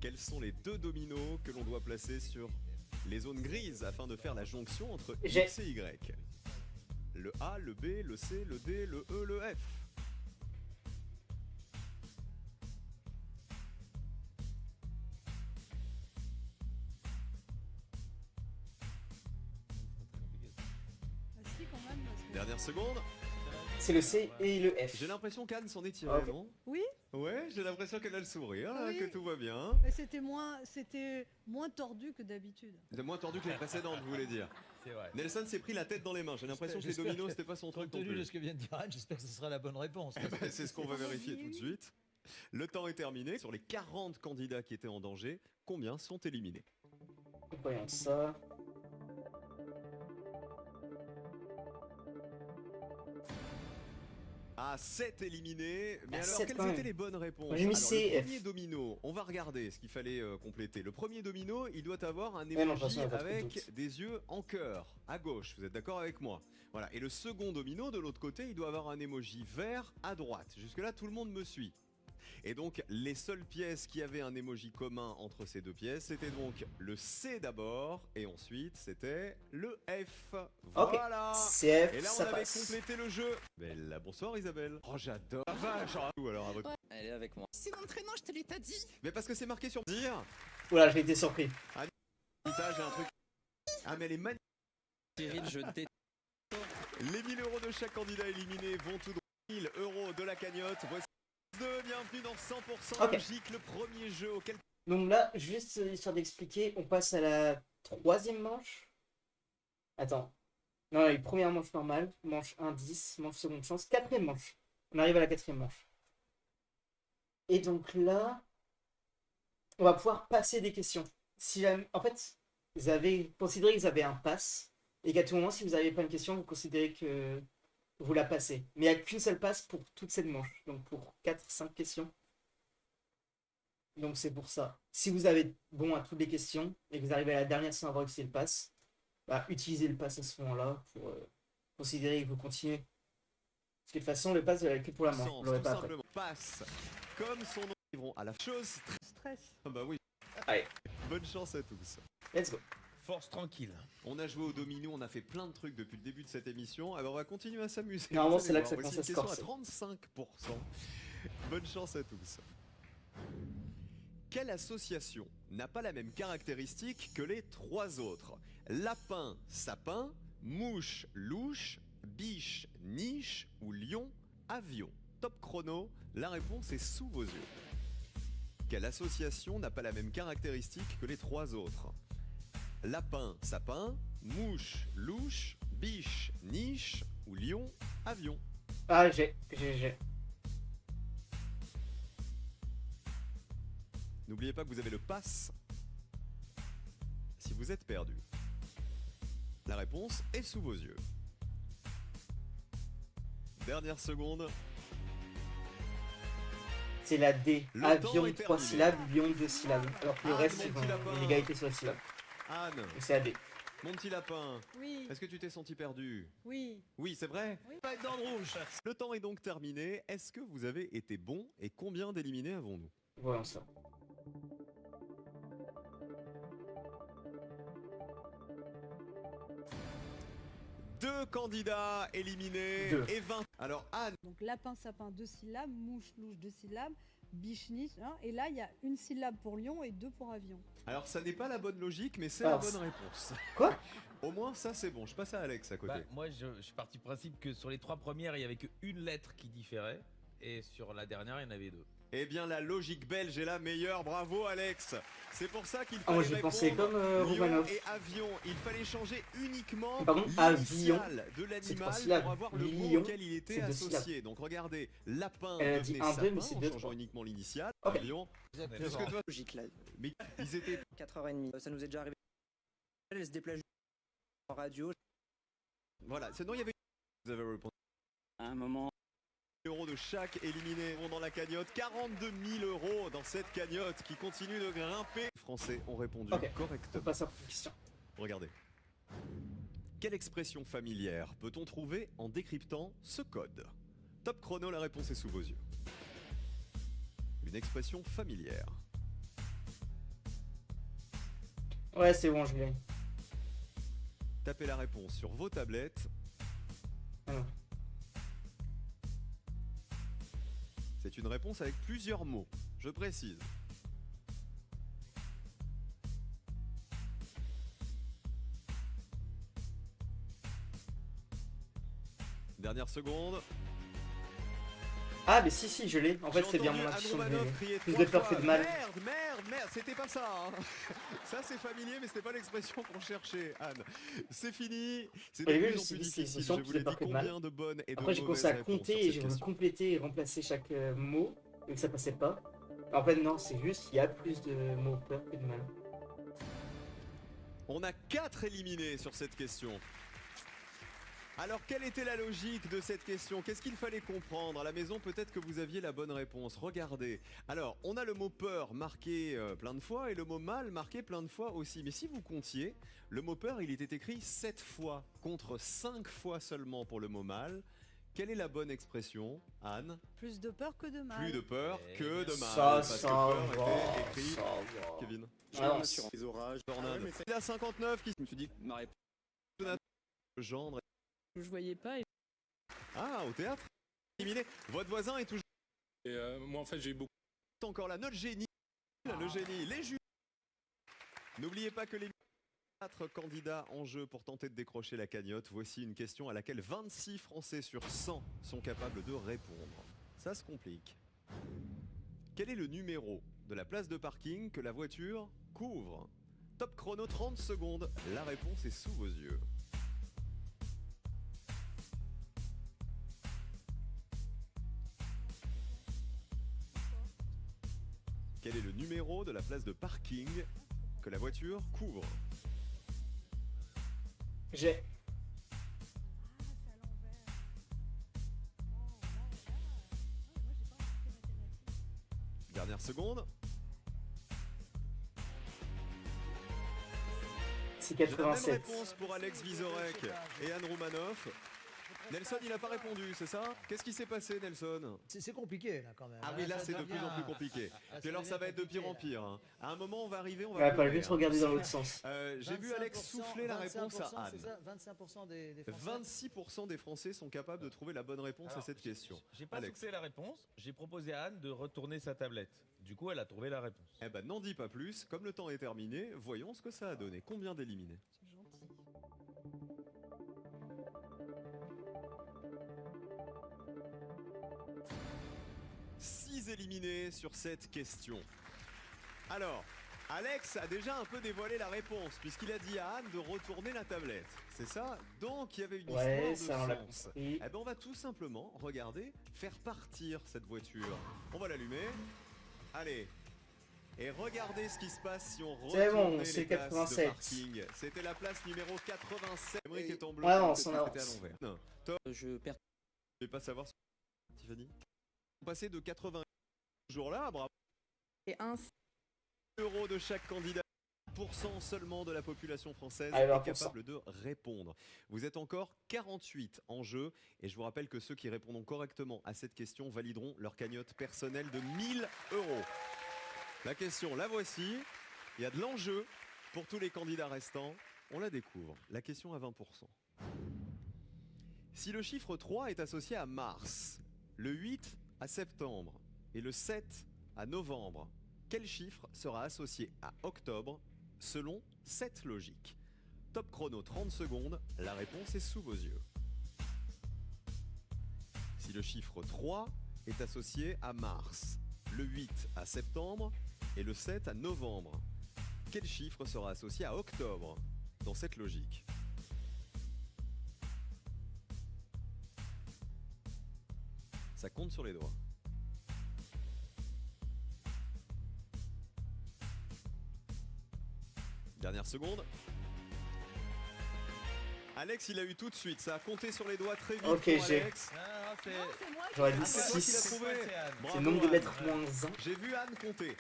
Quels sont les deux dominos que l'on doit placer sur les zones grises afin de faire la jonction entre
J'ai.
X et Y? Le A, le B, le C, le D, le E, le F.
Ah, si, quand même, parce que-
Dernière seconde.
C'est le C et le F.
J'ai l'impression qu'Anne s'en est tirée,
Ok.
non?
Oui,
Ouais, j'ai l'impression qu'elle a le sourire,
Oui.
que tout va bien.
mais c'était moins tordu que d'habitude.
C'est moins tordu que les précédentes, vous voulez dire.
C'est vrai.
Nelson s'est pris la tête dans les mains. J'ai l'impression que les
J'espère
dominos,
que-
c'était pas son truc
Compte
non
tenu de
plus.
ce que vient de dire Anne, j'espère que ce sera la bonne réponse.
Eh ben, c'est ce qu'on va vérifier tout de suite. Le temps est terminé. Sur les 40 candidats qui étaient en danger, combien sont éliminés?
Voyons ça.
Ah, 7 éliminés. Mais
Ah,
alors,
7
quelles
quand
étaient
même.
les bonnes réponses?
Moi, j'ai mis
Alors,
C,
le
F.
premier domino, on va regarder ce qu'il fallait compléter. Le premier domino, il doit avoir un
non, de toute façon,
emoji
y a pas trop de
avec
doute.
des yeux en cœur, à gauche. Vous êtes d'accord avec moi? Voilà. Et le second domino, de l'autre côté, il doit avoir un emoji vert à droite. Jusque-là, tout le monde me suit. Et donc, les seules pièces qui avaient un emoji commun entre ces deux pièces, c'était donc le C d'abord, et ensuite, c'était le F.
Ok.
Voilà.
CF,
Et là, on
ça
avait
passe.
complété le jeu. Belle, bonsoir Isabelle. Oh, j'adore. Ah, vache. Alors, à votre...
Elle est avec moi.
C'est mon prénom, je te l'ai pas dit.
Mais parce que c'est marqué sur dire.
Oula, j'ai été surpris.
Anita, j'ai un truc. Ah, mais elle est magnifique.
Cyril, je t'ai.
Les 1000 euros de chaque candidat éliminé vont tout droit. 1000 euros de la cagnotte. Voici bienvenue dans 100%
Ok.
logique, le premier jeu auquel.
Donc là, juste histoire d'expliquer, on passe à la 3e manche. Attends. Non, la première manche normale, manche 1, 10, manche seconde chance, 4e manche. On arrive à la 4e manche. Et donc là, on va pouvoir passer des questions. Si jamais, en fait, vous avez considéré que vous avez un pass, et qu'à tout moment, si vous n'avez pas une question, vous considérez que vous la passez. Mais il n'y a qu'une seule passe pour toute cette manche. Donc pour 4-5 questions. Donc c'est pour ça. Si vous avez bon à toutes les questions et que vous arrivez à la dernière sans avoir utilisé le pass, bah, utilisez le pass à ce moment-là pour considérer que vous continuez. Parce que de toute façon, le pass, vous l'avez que pour la manche. Vous
Sens,
l'aurez
tout
pas après.
simplement passe. Comme son nom, ils vont à la chose.
Stress.
Ah bah oui.
Allez,
Bonne chance à tous.
let's go.
Force tranquille.
On a joué au domino, on a fait plein de trucs depuis le début de cette émission. Alors on va continuer à s'amuser.
Normalement,
Vous
c'est là
allez
que ça
voir.
commence à
Voici
se
une question à 35%. Bonne chance à tous. Quelle association n'a pas la même caractéristique que les trois autres? Lapin, sapin, mouche, louche, biche, niche ou lion, avion? Top chrono, la réponse est sous vos yeux. Quelle association n'a pas la même caractéristique que les trois autres? Lapin, sapin, mouche, louche, biche, niche ou lion, avion?
Ah, j'ai.
N'oubliez pas que vous avez le pass si vous êtes perdu. La réponse est sous vos yeux. Dernière seconde.
C'est la D.
Le
Avion
temps est
3
terminé.
syllabes, lion 2 syllabes. Alors que le
Ah,
reste,
mon
c'est
petit lapin.
l'égalité sur les syllabes.
Anne,
Donc c'est la D.
mon petit lapin,
Oui,
est-ce que tu t'es senti perdu?
oui.
Oui, c'est vrai.
Oui.
Pas être dans le rouge. Le temps est donc terminé. Est-ce que vous avez été bon et combien d'éliminés avons-nous?
Voyons ça.
Deux candidats éliminés
Deux.
et 20. Alors Anne,
Donc lapin, sapin, 2 syllabes, mouche, louche, 2 syllabes, biche, niche, hein, et là il y a une syllabe pour lion et 2 pour avion.
alors ça n'est pas la bonne logique, mais c'est
Ah,
la bonne
c'est-
réponse.
Quoi?
Au moins ça c'est bon. Je passe à Alex à côté.
Bah, moi, je suis parti du principe que sur les trois premières, il y avait qu'une lettre qui différait. Et sur la dernière, il y en avait deux.
Eh bien, la logique belge est la meilleure. Bravo, Alex. C'est pour ça qu'il
Ah,
fallait
moi j'ai pensé
répondre
comme
lion
Romanov.
et avion. Il fallait changer uniquement
Pardon, avion,
l'initiale de
c'est
l'animal
3 syllabes.
pour avoir le mot
Lion,
auquel il était
c'est 2
associé. Donc, regardez, lapin
Elle a dit
devenait
1, 2, mais
sapin
c'est
en
2,
changeant
3.
uniquement l'initiale.
Ok.
Avion. Est-ce que toi,
Logique là.
mais ils étaient
4h30. Ça nous est déjà arrivé. Elle se déplace en radio.
voilà. Sinon, il y avait. Vous avez répondu.
À un moment.
Euros de chaque éliminé vont dans la cagnotte. 42 000 euros dans cette cagnotte qui continue de grimper. Les Français ont répondu
Ok. On
correctement.
passe à la question.
Regardez. Quelle expression familière peut-on trouver en décryptant ce code? Top chrono, la réponse est sous vos yeux. Une expression familière.
Ouais, c'est bon, je l'ai.
Tapez la réponse sur vos tablettes.
Alors.
C'est une réponse avec plusieurs mots. Je précise. Dernière seconde.
Ah, mais si, je l'ai. En fait,
J'ai
c'est bien
entendu
mon
Anne
intuition.
Romanoff crier
Plus
3
de peur que
fois,
de mal.
Merde, c'était pas ça. Hein. Ça, c'est familier, mais c'était pas l'expression qu'on cherchait, Anne. C'est fini. C'est de
Au début,
plus
je
en
me suis
plus
dit, c'est
difficile.
sûr
Je
plus
vous
de
l'ai
peur
dit,
que de mal.
combien de bonnes et de
Après, j'ai
mauvaises
commencé à
réponses
compter
sur
et
cette
j'ai voulu
question.
compléter et remplacer chaque mot, et que ça passait pas. En fait, non, c'est juste qu'il y a plus de mots peur que de mal.
On a 4 éliminés sur cette question. Alors, quelle était la logique de cette question? Qu'est-ce qu'il fallait comprendre? À la maison, peut-être que vous aviez la bonne réponse. Regardez. Alors, on a le mot peur marqué plein de fois et le mot mal marqué plein de fois aussi. Mais si vous comptiez, le mot peur, il était écrit 7 fois contre 5 fois seulement pour le mot mal. Quelle est la bonne expression, Anne?
Plus de peur que de mal.
Plus de peur que de mal.
Ça
parce que
va,
peur était écrit.
ça va.
Kevin.
Ah,
sur les orages.
Tornade. Il a 59 qui
Je me suis dit, ma réponse.
gendre.
Je voyais pas.
Ah, au théâtre. Éliminé. Votre voisin est toujours
Et moi, en fait, j'ai eu beaucoup.
encore là. Notre génie. Le génie. Les jus. N'oubliez pas que les 4 candidats en jeu pour tenter de décrocher la cagnotte. Voici une question à laquelle 26 Français sur 100 sont capables de répondre. Ça se complique. Quel est le numéro de la place de parking que la voiture couvre? Top chrono 30 secondes. La réponse est sous vos yeux. Quel est le numéro de la place de parking que la voiture couvre?
J'ai.
Dernière seconde.
C'est
J'ai la même
87.
réponse pour Alex Vizorek et Anne Romanoff. Nelson, il n'a pas répondu, c'est ça? Qu'est-ce qui s'est passé, Nelson?
C'est compliqué là quand même.
Ah oui, là
Ça
c'est de plus en
devient-
plus compliqué.
Ah,
Puis alors ça va être de
compliqué,
pire en
là.
pire. Hein. À un moment, on va arriver, on va
Ouais, pas
pleurer,
juste
hein.
regarder dans l'autre sens.
J'ai vu Alex
25%,
souffler la réponse à
25%,
Anne.
c'est ça 25% des Français.
26% des Français sont capables de trouver la bonne réponse à cette question.
J'ai pas
Alex.
soufflé la réponse, j'ai proposé à Anne de retourner sa tablette. Du coup, elle a trouvé la réponse.
Eh ben, n'en dis pas plus. Comme le temps est terminé, voyons ce que ça a donné. Combien d'éliminés?
C'est gentil.
6 éliminés sur cette question. Alors, Alex a déjà un peu dévoilé la réponse, puisqu'il a dit à Anne de retourner la tablette. C'est ça? Donc, il y avait une
Ouais,
histoire
ça, on
de
l'a
sens.
compris.
Eh ben, on va tout simplement, regarder, faire partir cette voiture. On va l'allumer. Allez. Et regardez ce qui se passe si on
C'est bon,
retournait
c'est
les places de
87.
parking. C'était la place numéro 87. Emmerich est en bleu.
Ouais, on
Peut-être
s'en
que
avance.
c'était à l'envers. Non. Top.
Je perds.
Je vais pas savoir, Tiffany. On passait de 80 ce jour-là, bravo.
Et un
Euros de chaque candidat. 1% seulement de la population française
Allez,
est
20%.
capable de répondre. Vous êtes encore 48 en jeu et je vous rappelle que ceux qui répondront correctement à cette question valideront leur cagnotte personnelle de 1000 euros. La question, la voici. Il y a de l'enjeu pour tous les candidats restants. On la découvre. La question à 20%. Si le chiffre 3 est associé à Mars, le 8 à septembre et le 7 à novembre, quel chiffre sera associé à octobre selon cette logique? Top chrono 30 secondes, la réponse est sous vos yeux. Si le chiffre 3 est associé à Mars, le 8 à septembre et le 7 à novembre, quel chiffre sera associé à octobre dans cette logique? Ça compte sur les doigts. Dernière seconde. Alex, il a eu tout de suite. Ça a compté sur les doigts très vite
Ok,
pour
j'ai.
Alex.
J'aurais dit
Ah, c'est toi qui l'as
6.
trouvé.
C'est
Bravo,
le nombre de
Anne.
lettres moins 1.
J'ai vu Anne compter.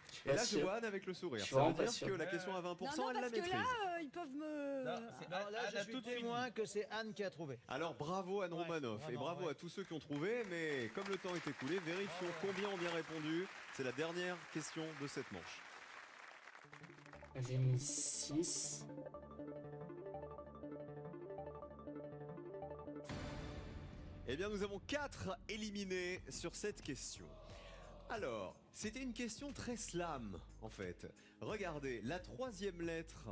Je suis
Et
pas
là, je
sûr.
vois Anne avec le sourire.
Je suis
Ça veut
vraiment pas
dire
sûr.
que la question à 20%,
Non,
elle la
parce que
maîtrise.
là, ils peuvent me.
Non, là,
Anne
je
a
suis
tout
témoin que c'est Anne qui a trouvé.
Alors bravo Anne
Ouais,
Romanoff et
vraiment,
bravo
ouais.
à tous ceux qui ont trouvé, mais comme le temps est écoulé, vérifions combien ont bien répondu. C'est la dernière question de cette manche.
J'ai mis 6.
Eh bien, nous avons 4 éliminés sur cette question. Alors, c'était une question très slam, en fait. Regardez, la troisième lettre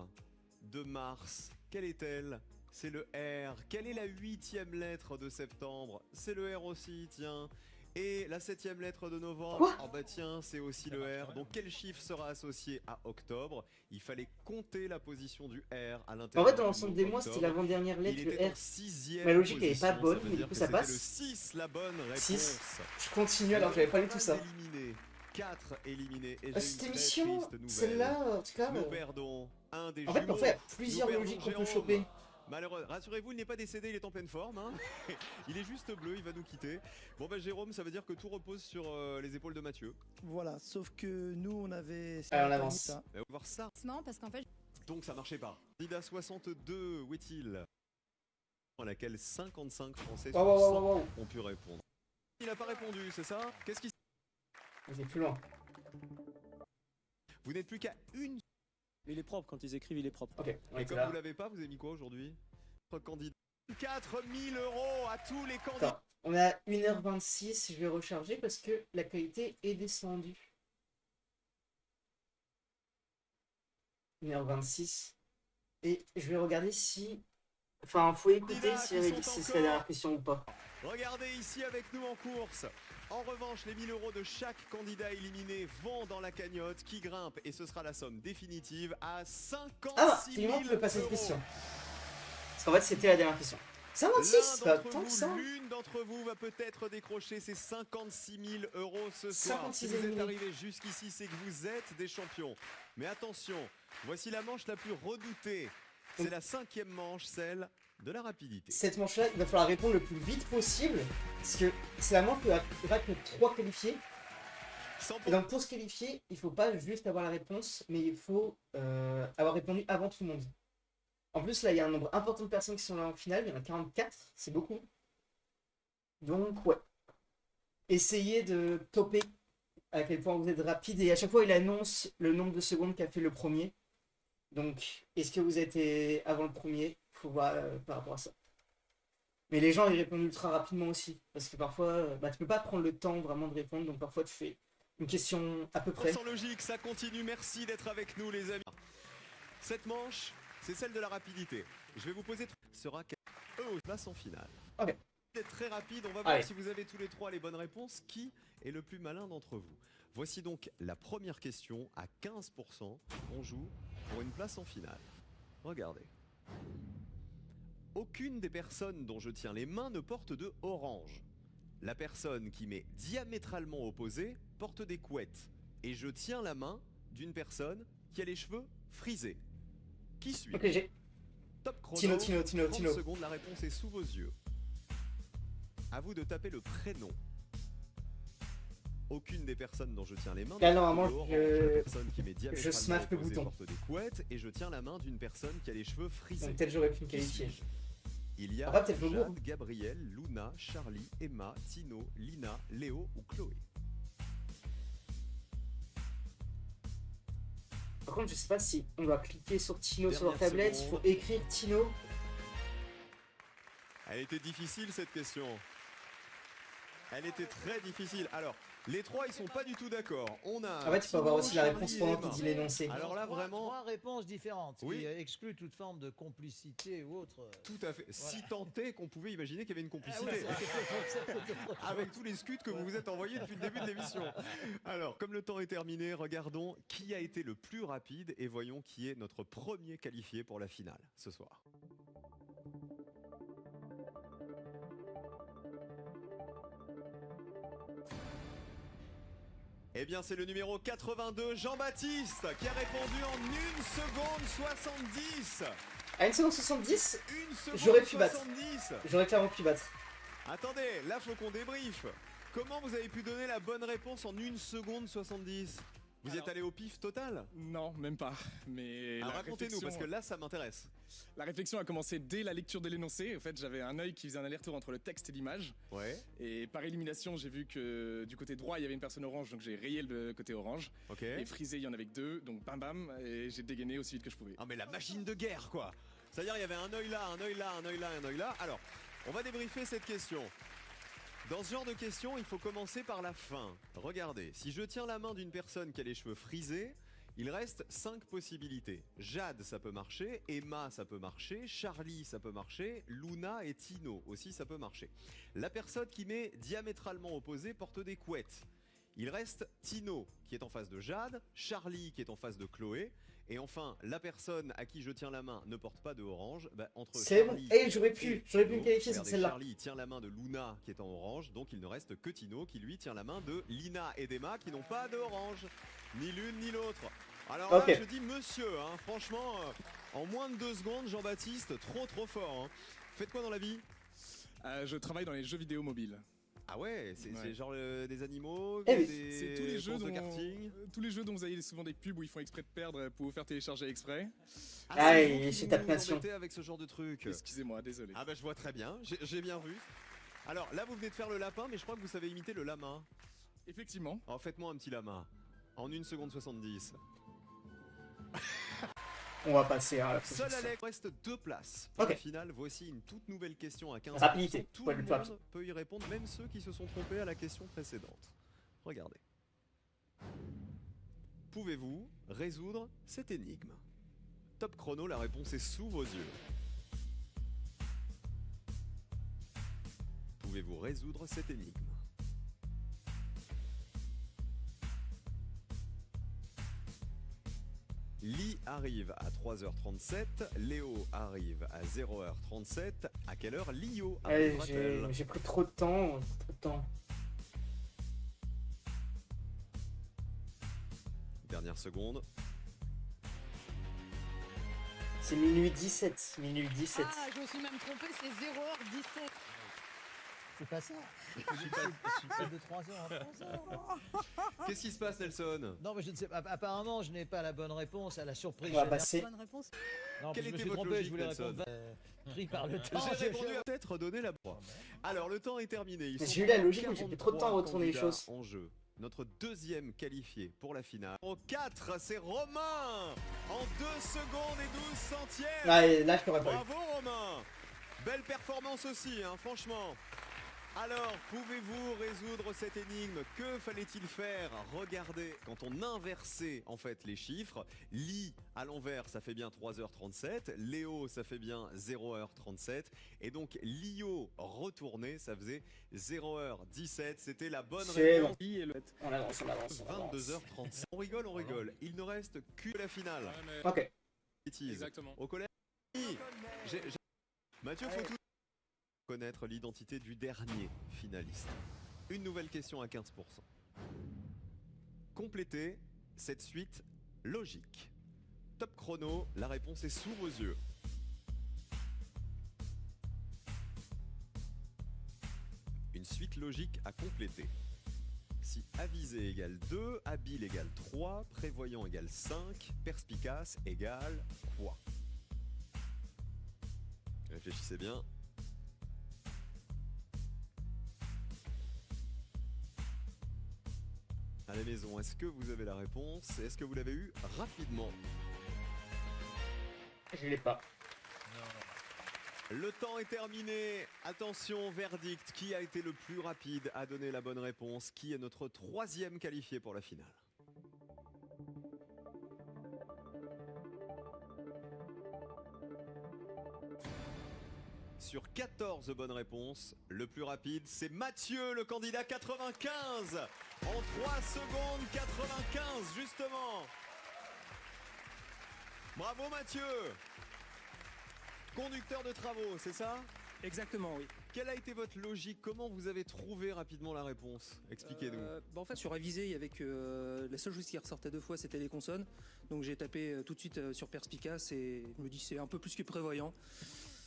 de Mars, quelle est-elle?
C'est le R. Quelle est la 8e lettre de septembre? C'est le R aussi, tiens. Et la 7e lettre de novembre?
Quoi?
Oh bah tiens, c'est aussi le R. Donc quel chiffre sera associé à octobre? Il fallait compter la position du R à l'intérieur.
En fait, dans
du
l'ensemble
mot
des mois, c'était
octobre.
l'avant-dernière lettre,
Il
le
était en
R.
6e
Ma logique, elle est pas
position,
bonne,
veut
mais du
dire
coup,
que
ça
c'était
passe.
le 6, la bonne réponse.
6. Je continue alors que j'avais pas lu tout ça.
4 éliminés. Et
Cette
j'ai une très
émission,
triste nouvelle.
celle-là, en tout cas.
Nous perdons un des
En fait,
jumeaux.
parfois, il y a plusieurs
Nous
logiques qu'on
perdons
peut
Jérôme.
choper.
Malheureux, rassurez-vous, il n'est pas décédé, il est en pleine forme. Hein. Il est juste bleu, il va nous quitter. Bon bah Jérôme, ça veut dire que tout repose sur les épaules de Mathieu.
Voilà, sauf que nous on avait...
Allez, on avance.
Ça.
On va voir ça.
Non, parce qu'en fait...
Donc ça marchait pas. Candidat 62, où est-il? À laquelle 55 Français sur 100 ont pu répondre. Il n'a pas répondu, c'est ça? Qu'est-ce qui...
C'est plus loin.
Vous n'êtes plus qu'à une...
Il est propre, quand ils écrivent, il est propre.
Ok,
Et comme vous l'avez pas, vous avez mis quoi aujourd'hui? Votre candidat. 4000 € à tous les candidats.
Attends, on est à 1h26, je vais recharger parce que la qualité est descendue. 1h26. Et je vais regarder si... Enfin, faut écouter si c'est la dernière question ou pas.
Regardez ici avec nous en course. En revanche, les 1000 € de chaque candidat éliminé vont dans la cagnotte qui grimpe et ce sera la somme définitive à 56 000 €.
Ah bah, finalement, tu peux passer cette question. Parce qu'en fait, c'était la dernière question. 56, pas tant que ça.
L'une d'entre vous va peut-être décrocher ces 56 000 € ce soir.
56
Si vous êtes
éliminés.
arrivé jusqu'ici, c'est que vous êtes des champions. Mais attention, voici la manche la plus redoutée. C'est la 5e manche, celle de la rapidité.
Cette manche-là, il va falloir répondre le plus vite possible. Parce que c'est la manche où il n'y aura que 3 qualifiés. Et donc pour se qualifier, il faut pas juste avoir la réponse, mais il faut avoir répondu avant tout le monde. En plus, là, il y a un nombre important de personnes qui sont là en finale. Il y en a 44, c'est beaucoup. Donc, ouais. Essayez de toper à quel point vous êtes rapide. Et à chaque fois, il annonce le nombre de secondes qu'a fait le premier. Donc, est-ce que vous êtes avant le premier? Faut voir par rapport à ça. Mais les gens, ils répondent ultra rapidement aussi. Parce que parfois, tu peux pas prendre le temps vraiment de répondre. Donc, parfois, tu fais une question à peu près.
Sans logique, ça continue. Merci d'être avec nous, les amis. Cette manche, c'est celle de la rapidité. Je vais vous poser... Sera eux place en finale.
Ok.
C'est très rapide. On va voir
Allez.
si vous avez tous les trois les bonnes réponses. Qui est le plus malin d'entre vous? Voici donc la première question. À 15%, on joue pour une place en finale. Regardez. Aucune des personnes dont je tiens les mains ne porte de orange. La personne qui m'est diamétralement opposée porte des couettes. Et je tiens la main d'une personne qui a les cheveux frisés. Qui suis-je?
Ok, j'ai...
Top chrono.
Tino.
30 secondes, la réponse est sous vos yeux. À vous de taper le prénom. Aucune des personnes dont je tiens les mains.
Là, normalement,
la personne qui m'est
je
diamétralement
smash le
opposée
bouton.
porte des couettes et je tiens la main d'une personne qui a les cheveux frisés.
Donc peut-être j'aurais pu me
Qui
qualifier.
suis-je? Il y a
Ah, peut-être le
Jade,
goût.
Gabriel, Luna, Charlie, Emma, Tino, Lina, Léo ou Chloé.
Par contre, je sais pas si on doit cliquer sur Tino sur leur
Dernière
tablette. Il
seconde.
faut écrire Tino.
Elle était difficile cette question. Elle était très difficile. Alors, les trois, ils sont pas du tout d'accord. On a.
En fait, tu peux avoir
Tino,
aussi la
Charlie
réponse
et
pendant
Emma.
qu'il dit l'énoncé.
Alors là, vraiment.
Trois réponses différentes
Oui.
qui excluent toute forme de complicité ou autre.
Tout à fait. Si tant est qu'on pouvait imaginer qu'il y avait une
Ah oui,
complicité.
c'est-
Avec tous les scuds que vous vous êtes envoyés depuis le début de l'émission. Alors, comme le temps est terminé, regardons qui a été le plus rapide et voyons qui est notre premier qualifié pour la finale ce soir. Eh bien, c'est le numéro 82, Jean-Baptiste, qui a répondu en 1 seconde 70.
À 1 seconde 70,
1 seconde
j'aurais pu battre.
70.
J'aurais clairement pu battre.
Attendez, là faut qu'on débrief. Comment vous avez pu donner la bonne réponse en 1 seconde 70? Vous y êtes allé au pif total?
Non, même pas. Mais
Alors
la
racontez-nous, parce que là ça m'intéresse.
La réflexion a commencé dès la lecture de l'énoncé. En fait, j'avais un œil qui faisait un aller-retour entre le texte et l'image.
Ouais.
Et par élimination, j'ai vu que du côté droit, il y avait une personne orange, donc j'ai rayé le côté orange.
Ok.
Et frisé, il y en avait que deux, donc bam bam, et j'ai dégainé aussi vite que je pouvais.
Ah mais la machine de guerre quoi. C'est-à-dire il y avait un œil là, un œil là, un œil là, un œil là. Alors, on va débriefer cette question. Dans ce genre de question, il faut commencer par la fin. Regardez, si je tiens la main d'une personne qui a les cheveux frisés, Il reste 5 possibilités. Jade, ça peut marcher. Emma, ça peut marcher. Charlie, ça peut marcher. Luna et Tino aussi, ça peut marcher. La personne qui met diamétralement opposé porte des couettes. Il reste Tino, qui est en face de Jade. Charlie, qui est en face de Chloé. Et enfin, la personne à qui je tiens la main ne porte pas de orange. Bah, entre
C'est bon.
Charlie
Et j'aurais pu
Tino,
me qualifier sur
regardez,
celle-là.
Charlie tient la main de Luna qui est en orange, donc il ne reste que Tino qui lui tient la main de Lina et d'Emma qui n'ont pas de orange. Ni l'une ni l'autre. Alors
Ok.
là, je dis monsieur, hein, franchement, en moins de 2 secondes, Jean-Baptiste, trop fort. Hein. Faites quoi dans la vie?
Je travaille dans les jeux vidéo mobiles.
Ah ouais, c'est genre des animaux,
Eh oui.
des
C'est tous les jeux
courses de
dont
karting.
tous les jeux dont vous avez souvent des pubs où ils font exprès de perdre pour vous faire télécharger exprès.
Ah,
Ah,
c'est
et
vous qui
c'est
vous
ta passion.
embêtez avec ce genre de truc.
Excusez-moi, désolé.
Ah bah je vois très bien, j'ai bien vu. Alors là, vous venez de faire le lapin, mais je crois que vous savez imiter le lama.
Effectivement.
Alors faites-moi un petit lama. En 1 seconde 70.
On va passer à la
Seul
prochaine.
Alex, reste 2 places. Pour
Ok.
la finale, voici une toute nouvelle question à 15%.
Rapidité,
Tout
ouais,
le
le plus
monde peut y répondre, même ceux qui se sont trompés à la question précédente. Regardez. Pouvez-vous résoudre cette énigme? Top chrono, la réponse est sous vos yeux. Pouvez-vous résoudre cette énigme? Lee arrive à 3h37, Léo arrive à 0h37. À quelle heure Lio arrivera-t-elle?
J'ai pris trop de temps. Trop de temps.
Dernière seconde.
C'est minuit 17. Minuit 17.
Ah, je me suis même trompé, c'est 0h17.
C'est pas ça. Je suis pas de 3 heures à 3 heures.
Qu'est-ce qui se passe, Nelson?
Non, mais je ne sais pas. Apparemment, je n'ai pas la bonne réponse à la surprise.
On va
générale.
passer.
Bonne réponse.
Non,
Quelle
je me
était
suis
votre
trompé,
logique,
je voulais
Nelson
répondre. Pris par le temps.
J'ai répondu à peut-être redonner la broie. Alors, le temps est terminé. Ils
Mais
sont
j'ai eu la logique, mais j'ai pris trop de temps à
43
retourner les
candidats
choses.
en jeu. Notre deuxième qualifié pour la finale. Au 4, c'est Romain en 2 secondes et 12 centièmes.
Ah, et là, je t'aurais pas eu.
Bravo Romain. Belle performance aussi, hein, franchement. Alors, pouvez-vous résoudre cette énigme? Que fallait-il faire? Regardez, quand on inversait en fait les chiffres, Li à l'envers, ça fait bien 3h37, Léo, ça fait bien 0h37, et donc Lio retourné, ça faisait 0h17, c'était la bonne
C'est
réponse.
bon. On avance, on avance. On avance.
22h37. On rigole, on rigole. Il ne reste que la finale.
Ok.
Bêtise.
Exactement.
Au collège. Mathieu, faut tout connaître l'identité du dernier finaliste. Une nouvelle question à 15%. Complétez cette suite logique. Top chrono, la réponse est sous vos yeux. Une suite logique à compléter. Si avisé égale 2, habile égale 3, prévoyant égale 5, perspicace égale quoi? Réfléchissez bien. À la maison, est-ce que vous avez la réponse? Est-ce que vous l'avez eu rapidement?
Je l'ai pas.
Le temps est terminé. Attention, verdict. Qui a été le plus rapide à donner la bonne réponse? Qui est notre troisième qualifié pour la finale? Sur 14 bonnes réponses, le plus rapide, c'est Mathieu, le candidat 95. En 3 secondes 95, justement. Bravo Mathieu. Conducteur de travaux, c'est ça?
Exactement, oui.
Quelle a été votre logique? Comment vous avez trouvé rapidement la réponse? Expliquez-nous.
En fait, sur Avisé, il y avait que la seule chose qui ressortait 2 fois, c'était les consonnes. Donc j'ai tapé tout de suite sur perspicace et je me dis c'est un peu plus que prévoyant.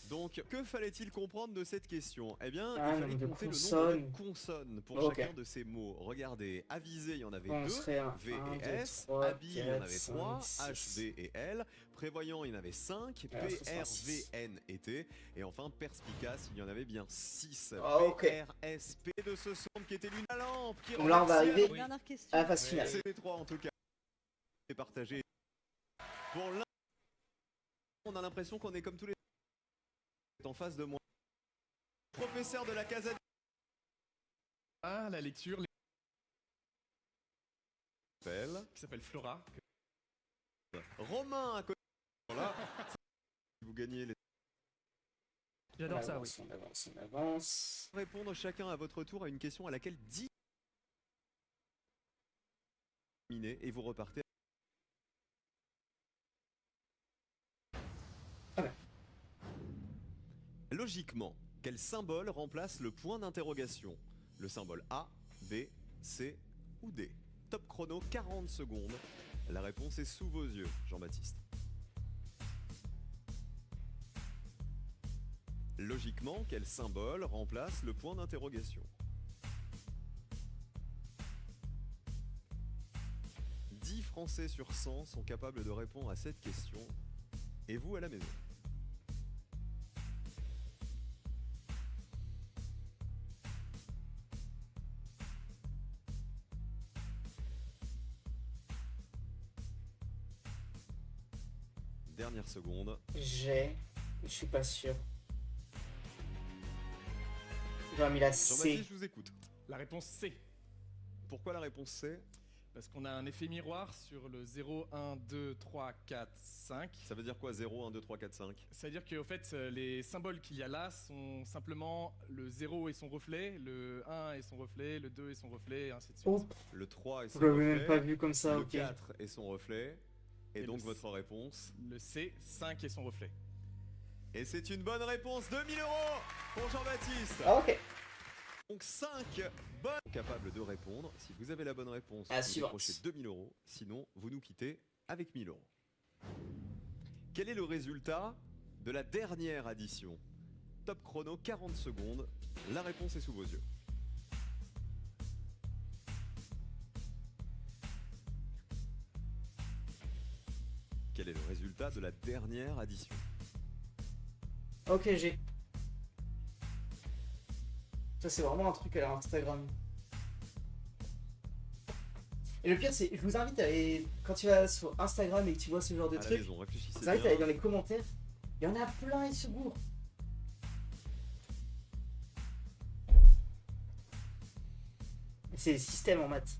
Donc, que fallait-il comprendre de cette question? Eh bien,
Ah,
il fallait
de
compter le nombre
consonnes.
de consonnes pour
Ok.
chacun de ces mots. Regardez, avisé, il y en avait
On
2,
serait un,
V
un,
et
deux,
S,
trois,
habile, il y en
quatre,
avait
cinq,
3,
six.
H, V et L, prévoyant, il y en avait 5,
Ah,
P,
ça sera
R, V,
six.
N et T, et enfin, perspicace, il y en avait bien 6.
Ah, ok.
P, R, S, P de ce son qui était l'une à lampe, qui
Donc là, on va
remercie
arriver
Dernière question.
à la phase finale.
C'est les 3 en tout cas. Et partagé. Pour l'un, on a l'impression qu'on est comme tous les en face de moi. Professeur de la Casa.
Ah, la lecture
Qui
qui s'appelle Flora.
Romain à côté. Là, vous gagnez les.
J'adore ça, oui.
On avance.
Répondre chacun à votre tour à une question à laquelle 10 et vous repartez. Logiquement, quel symbole remplace le point d'interrogation? Le symbole A, B, C ou D? Top chrono, 40 secondes. La réponse est sous vos yeux, Jean-Baptiste. Logiquement, quel symbole remplace le point d'interrogation? 10 Français sur 100 sont capables de répondre à cette question. Et vous à la maison? Dernière seconde.
Je suis pas sûr. J'aurais mis la C.
Jean-Baptiste, je vous écoute.
La réponse C.
Pourquoi la réponse C?
Parce qu'on a un effet miroir sur le 0, 1, 2, 3, 4, 5.
Ça veut dire quoi 0, 1, 2, 3, 4, 5?
C'est-à-dire qu'au fait, les symboles qu'il y a là sont simplement le 0 et son reflet, le 1 et son reflet, le 2 et son reflet, et ainsi de suite.
Oh.
Le 3 et son
Je l'avais
reflet.
même pas vu comme ça,
le
ok.
4 et son reflet. Et donc
le
votre réponse?
Le C, 5 et son reflet.
Et c'est une bonne réponse, 2000 € pour Jean-Baptiste.
Ah, ok.
Donc 5 bonnes capables de répondre. Si vous avez la bonne réponse,
À
vous
suivante.
décrochez 2000 €. Sinon, vous nous quittez avec 1000 €. Quel est le résultat de la dernière addition? Top chrono, 40 secondes. La réponse est sous vos yeux. Quel est le résultat de la dernière addition?
Ok, j'ai. Ça, c'est vraiment un truc à l'Instagram. Et le pire, c'est, je vous invite à aller, quand tu vas sur Instagram et que tu vois ce genre de
À la
trucs,
maison, réfléchissez
je vous invite à
bien.
aller dans les commentaires. Il y en a plein, ils se gourrent. C'est les systèmes en maths.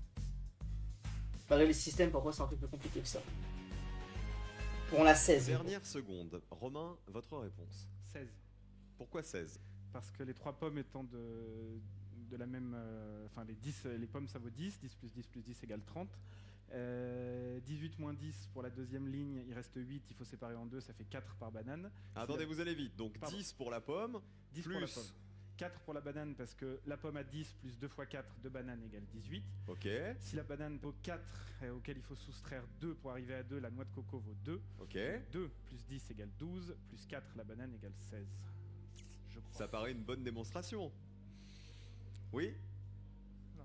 Bah, les systèmes, pourquoi c'est un peu plus compliqué que ça? Bon, on a 16.
Dernière seconde. Romain, votre réponse?
16.
Pourquoi 16?
Parce que les 3 pommes étant de la même... Enfin, les pommes, ça vaut 10. 10 plus 10 plus 10 égale 30. 18 moins 10 pour la deuxième ligne, il reste 8. Il faut séparer en deux, ça fait 4 par banane.
Attendez, vous allez vite. Donc
Pardon.
10 pour la pomme,
10
plus...
pour la pomme. 4 pour la banane parce que la pomme a 10 plus 2 fois 4 de banane égale 18.
Ok.
Si la banane vaut 4 auquel il faut soustraire 2 pour arriver à 2, la noix de coco vaut 2.
Ok.
2 plus 10 égale 12, plus 4 la banane égale 16. Je crois.
Ça paraît une bonne démonstration. Oui?
Non.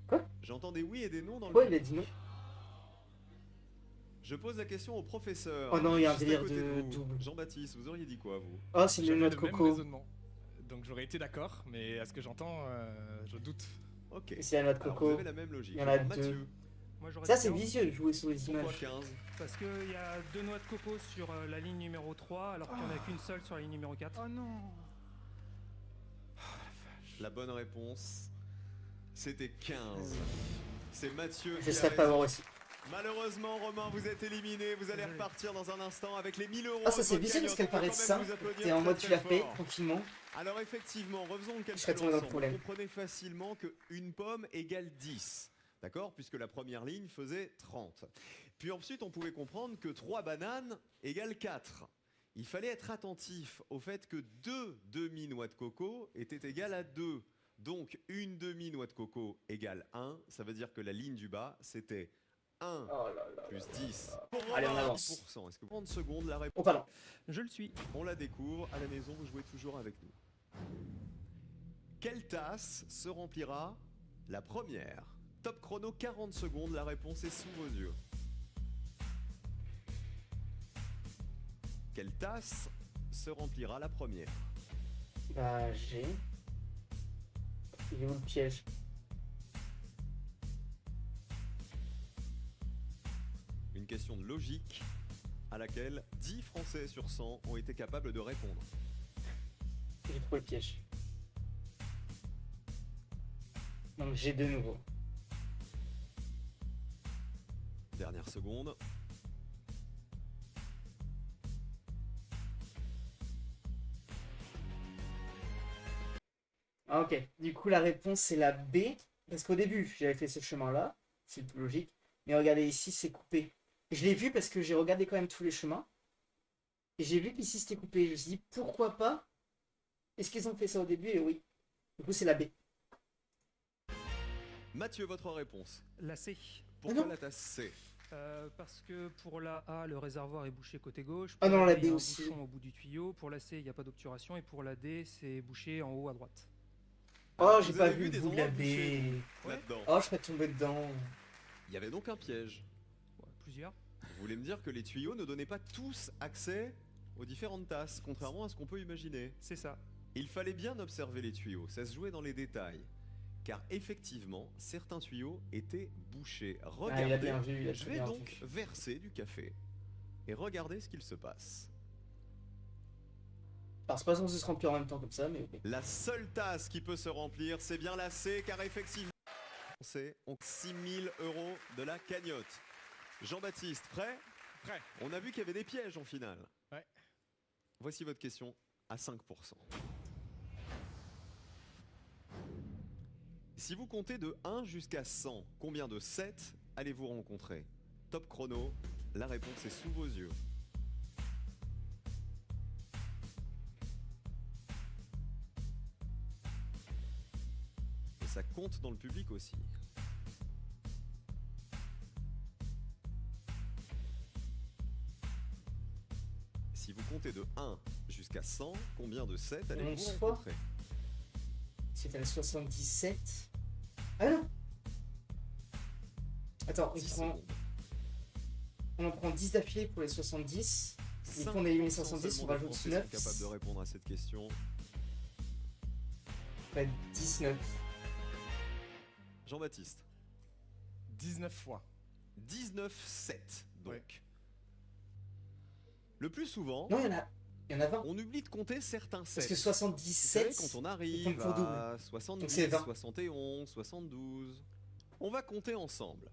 Quoi?
J'entends des oui et des non dans le...
Quoi, il a dit non?
Je pose la question au professeur.
Oh non, il y a un
juste à
délire
côté
de
vous.
double.
Jean-Baptiste, vous auriez dit quoi, vous?
Oh, c'est une
J'avais
noix de
le même
coco.
raisonnement. Donc j'aurais été d'accord, mais à ce que j'entends, je doute.
Ok.
C'est la noix de
Alors,
coco.
vous avez la même logique.
Il y en a
Alors,
deux.
Mathieu.
Moi, j'aurais
Ça,
dit
c'est
15.
vicieux de jouer sur les
Pourquoi
images.
15?
Parce qu'il y a 2 noix de coco sur la ligne numéro 3, alors qu'il n'y en a qu'une seule sur la ligne numéro 4.
Oh non!
La bonne réponse, c'était 15. C'est Mathieu
Je
qui a
serais pas
raison.
avoir aussi.
Malheureusement, Romain, vous êtes éliminé. Vous allez repartir dans un instant avec les 1000 €.
Ah, ça c'est
de votre
vicieux parce
cagnotte.
qu'elle
On
paraît
peut quand même
simple.
vous applaudir
T'es en
très,
mode
très
tu la fais
fort.
tranquillement.
Alors effectivement, refaisons le
Je serais
calcul
tombé dans le
ensemble.
problème.
Vous comprenez facilement qu'une pomme égale 10. D'accord? Puisque la première ligne faisait 30. Puis ensuite, on pouvait comprendre que 3 bananes égale 4. Il fallait être attentif au fait que 2 demi-noix de coco étaient égales à 2. Donc, une demi-noix de coco égale 1. Ça veut dire que la ligne du bas, c'était 1 plus 10. Pour
Allez, on
Romain,
avance.
10%. Est-ce que 30 secondes, la réponse?
Oh, pardon.
Je le suis.
On la découvre. À la maison, vous jouez toujours avec nous. Quelle tasse se remplira la première? Top chrono, 40 secondes. La réponse est sous vos yeux. Quelle tasse se remplira la première?
Bah, j'ai. Il est où le piège?
Une question de logique à laquelle 10 Français sur 100 ont été capables de répondre.
J'ai trouvé le piège. Donc j'ai de nouveau.
Dernière seconde.
Ah, ok. Du coup, la réponse, c'est la B. Parce qu'au début, j'avais fait ce chemin-là. C'est le plus logique. Mais regardez, ici, c'est coupé. Je l'ai vu parce que j'ai regardé quand même tous les chemins. Et j'ai vu qu'ici, c'était coupé. Je me suis dit, pourquoi pas? Est-ce qu'ils ont fait ça au début? Et oui. Du coup, c'est la B.
Mathieu, votre réponse.
La C.
Pourquoi la tasse C?
Parce que pour la A, le réservoir est bouché côté gauche.
Ah
Pour
non, la B
il y a un
aussi.
bouchon au bout du tuyau. Pour la C, il n'y a pas d'obturation. Et pour la D, c'est bouché en haut à droite.
Oh, j'ai
Vous
pas
avez
vu le
des
bout de la
endroits
B.
bouchés là-dedans.
Oh, je serais tombé dedans.
Il y avait donc un piège.
Plusieurs.
Vous voulez me dire que les tuyaux ne donnaient pas tous accès aux différentes tasses, contrairement à ce qu'on peut imaginer?
C'est ça.
Il fallait bien observer les tuyaux, ça se jouait dans les détails. Car effectivement, certains tuyaux étaient bouchés. Regardez,
il a bien vu, il a
je
très
vais
bien
donc
vu.
verser du café. Et regardez ce qu'il se passe.
Alors, c'est pas censé se remplir en même temps comme ça, mais ok.
La seule tasse qui peut se remplir, c'est bien la C, car effectivement, c'est 6 000 € de la cagnotte. Jean-Baptiste, prêt?
Prêt.
On a vu qu'il y avait des pièges en finale.
Ouais.
Voici votre question à 5%. Si vous comptez de 1 jusqu'à 100, combien de 7 allez-vous rencontrer? Top chrono, la réponse est sous vos yeux. Et ça compte dans le public aussi. Si vous comptez de 1 jusqu'à 100, combien de 7 allez-vous
11 fois.
rencontrer?
C'était le 77. Ah non. Attends,
10
on en prend 10 d'affilée pour les 70. Du coup, on a éliminé 70, on rajoute 9.
Sont capables de répondre à cette question.
Ouais, 19.
Jean-Baptiste.
19 fois.
19-7, donc.
Ouais.
Le plus souvent,
Non, il y en a 20.
on oublie de compter certains 7.
Parce que 77,
Vous savez, quand on
ils
arrive
comptent pour double.
à
Donc
70,
c'est 20.
71, 72, on va compter ensemble.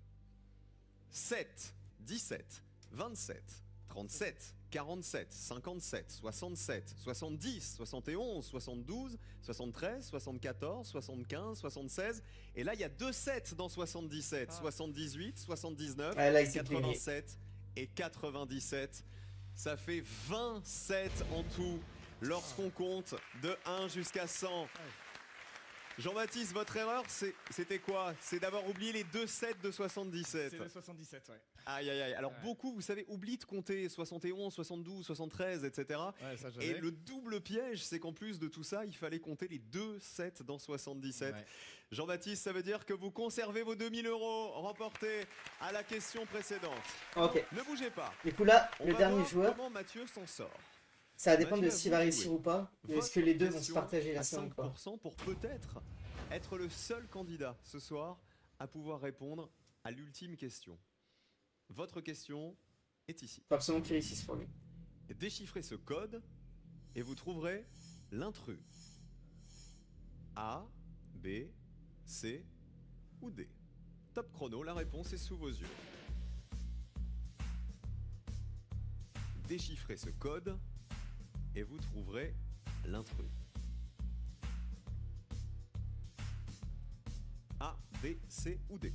7, 17, 27, 37, 47, 57, 67, 70, 71, 72, 73, 74, 75, 76. Et là, il y a 2 7 dans 77. 78, 79,
Ouais, là, il s'est plié.
87 et 97. Ça fait 27 en tout lorsqu'on compte de 1 jusqu'à 100. Jean-Baptiste, votre erreur, c'était quoi? C'est d'avoir oublié les 2 7 de 77.
C'est le 77, ouais.
Aïe aïe aïe. Alors
Ouais.
beaucoup, vous savez, oublient de compter 71, 72, 73, etc.
Ouais, ça, j'avais.
Et le double piège, c'est qu'en plus de tout ça, il fallait compter les 2 7 dans 77.
Ouais.
Jean-Baptiste, ça veut dire que vous conservez vos 2000 € remportés à la question précédente.
Ok.
Ne bougez pas.
Du coup, là,
On
le
va
dernier
voir
joueur,
comment Mathieu s'en sort.
ça va dépendre de
Mathieu, à
s'il
vous
va
de
réussir
jouer.
ou pas. Est-ce
Votre
que les deux vont se
question
partager la
à
somme ou pas?
5% pour peut-être être le seul candidat ce soir à pouvoir répondre à l'ultime question. Votre question est ici.
Faut absolument qu'il réussisse pour lui.
Déchiffrez ce code et vous trouverez l'intrus. A, B, C ou D. Top chrono, la réponse est sous vos yeux. Déchiffrez ce code et vous trouverez l'intrus. A, B, C ou D.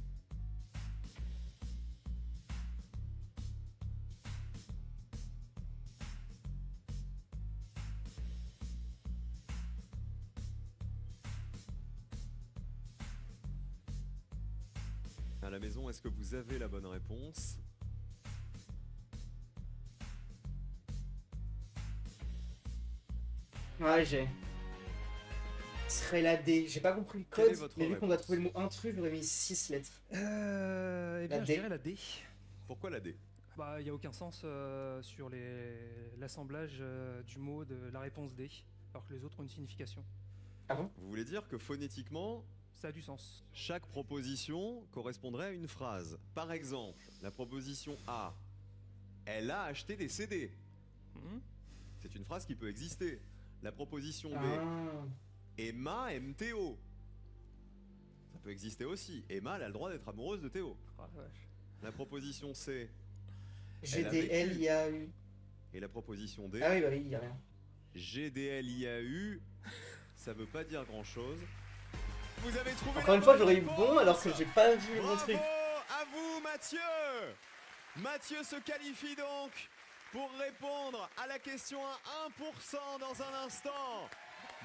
À la maison, est-ce que vous avez la bonne réponse?
Ouais, j'ai. Ce serait la D. J'ai pas compris le
Quelle est
code,
votre
mais vu qu'on doit
réponse
trouver le mot intrus, j'aurais mis 6 lettres.
Eh
La
bien, je
D.
dirais la D.
Pourquoi la D?
Bah, il n'y a aucun sens sur l'assemblage du mot de la réponse D, alors que les autres ont une signification.
Ah bon?
Vous voulez dire que phonétiquement,
Ça a du sens.
chaque proposition correspondrait à une phrase. Par exemple, la proposition A. Elle a acheté des CD. C'est une phrase qui peut exister. La proposition B.
Ah.
Emma aime Théo. Ça peut exister aussi. Emma, elle a le droit d'être amoureuse de Théo.
Ah, la vache.
La proposition C.
GDL, IAU.
Et la proposition D.
Ah oui, bah oui, il y a rien.
GDLIAU. ça veut pas dire grand chose. Vous avez trouvé
Encore
la
une fois,
bonne
j'aurais eu
réponse.
bon alors que j'ai pas vu mon truc.
À vous, Mathieu. Mathieu se qualifie donc pour répondre à la question à 1% dans un instant.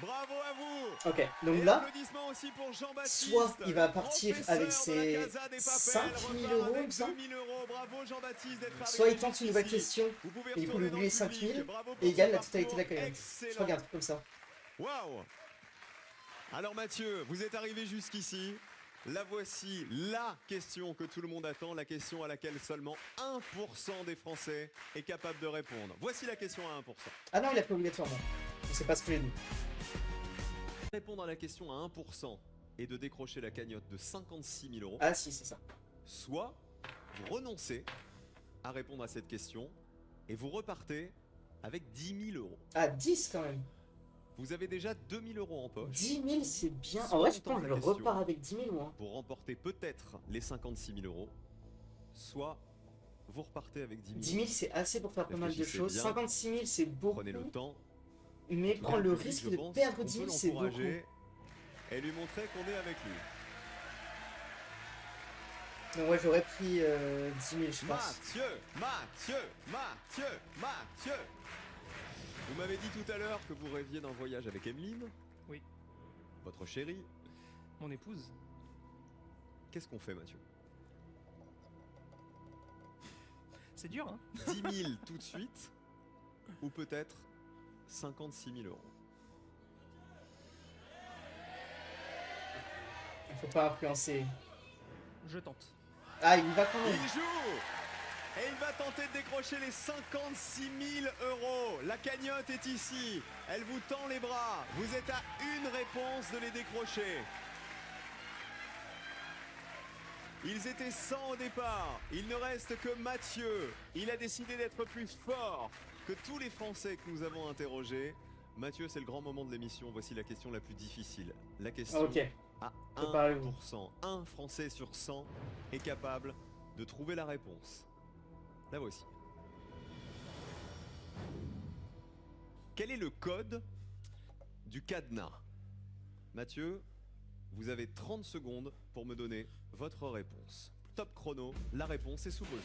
Bravo à vous.
Ok, donc
Et
là,
applaudissements aussi pour Jean-Baptiste,
soit il va partir
professeur
avec
de
ses
la Casa des Papels,
5000
repart
euros,
avec
il me semble.
2000 €. Bravo Jean-Baptiste d'être
Soit
arrivé
il tente une nouvelle
jusqu'ici.
question
Vous pouvez
et il peut
retourner dans
oublier
le public.
5000
Bravo pour
et égale
ce
la totalité de la
parcours
cagnotte.
excellent.
Je crois qu'il y a un truc comme ça.
Waouh. Alors Mathieu, vous êtes arrivé jusqu'ici. La voici, la question que tout le monde attend, la question à laquelle seulement 1% des Français est capable de répondre. Voici la question à 1%.
Ah non, il a fait obligatoirement. Je sais pas ce que j'ai dit.
Répondre à la question à 1% et de décrocher la cagnotte de 56 000 €.
Ah si, c'est ça.
Soit vous renoncez à répondre à cette question et vous repartez avec 10 000 €.
Ah, 10 quand même.
Vous avez déjà 2 000 € en poche.
10 000, c'est bien.
Soit
En vrai, je
on
pense
tente
que
la
je
question
repars avec 10 000 moi.
pour remporter peut-être les 56 000 €, soit vous repartez avec 10 000 €.
10 000, c'est assez pour faire pas mal de
Réfléchissez
choses.
bien.
56 000, c'est beaucoup.
Prenez le temps.
Mais prendre le
Public,
risque
je
de
pense
perdre
qu'on
10
peut
000, c'est beaucoup.
l'encourager et lui montrer qu'on est avec lui.
Donc ouais, j'aurais pris 10 000, je pense.
Mathieu. Vous m'avez dit tout à l'heure que vous rêviez d'un voyage avec Emeline.
Oui.
Votre chérie.
Mon épouse.
Qu'est-ce qu'on fait, Mathieu?
C'est dur, hein?
10 000 tout de suite, ou peut-être 56 000 €.
Il faut pas influencer.
Je tente.
Ah, il y va quand même.
Il joue et il va tenter de décrocher les 56 000 €. La cagnotte est ici. Elle vous tend les bras. Vous êtes à une réponse de les décrocher. Ils étaient 100 au départ. Il ne reste que Mathieu. Il a décidé d'être plus fort que tous les Français que nous avons interrogés. Mathieu, c'est le grand moment de l'émission. Voici la question la plus difficile. La question
Ok.
à
Préparez-vous.
1%. Un Français sur 100 est capable de trouver la réponse. La voici. Quel est le code du cadenas? Mathieu, vous avez 30 secondes pour me donner votre réponse. Top chrono, la réponse est sous vos yeux.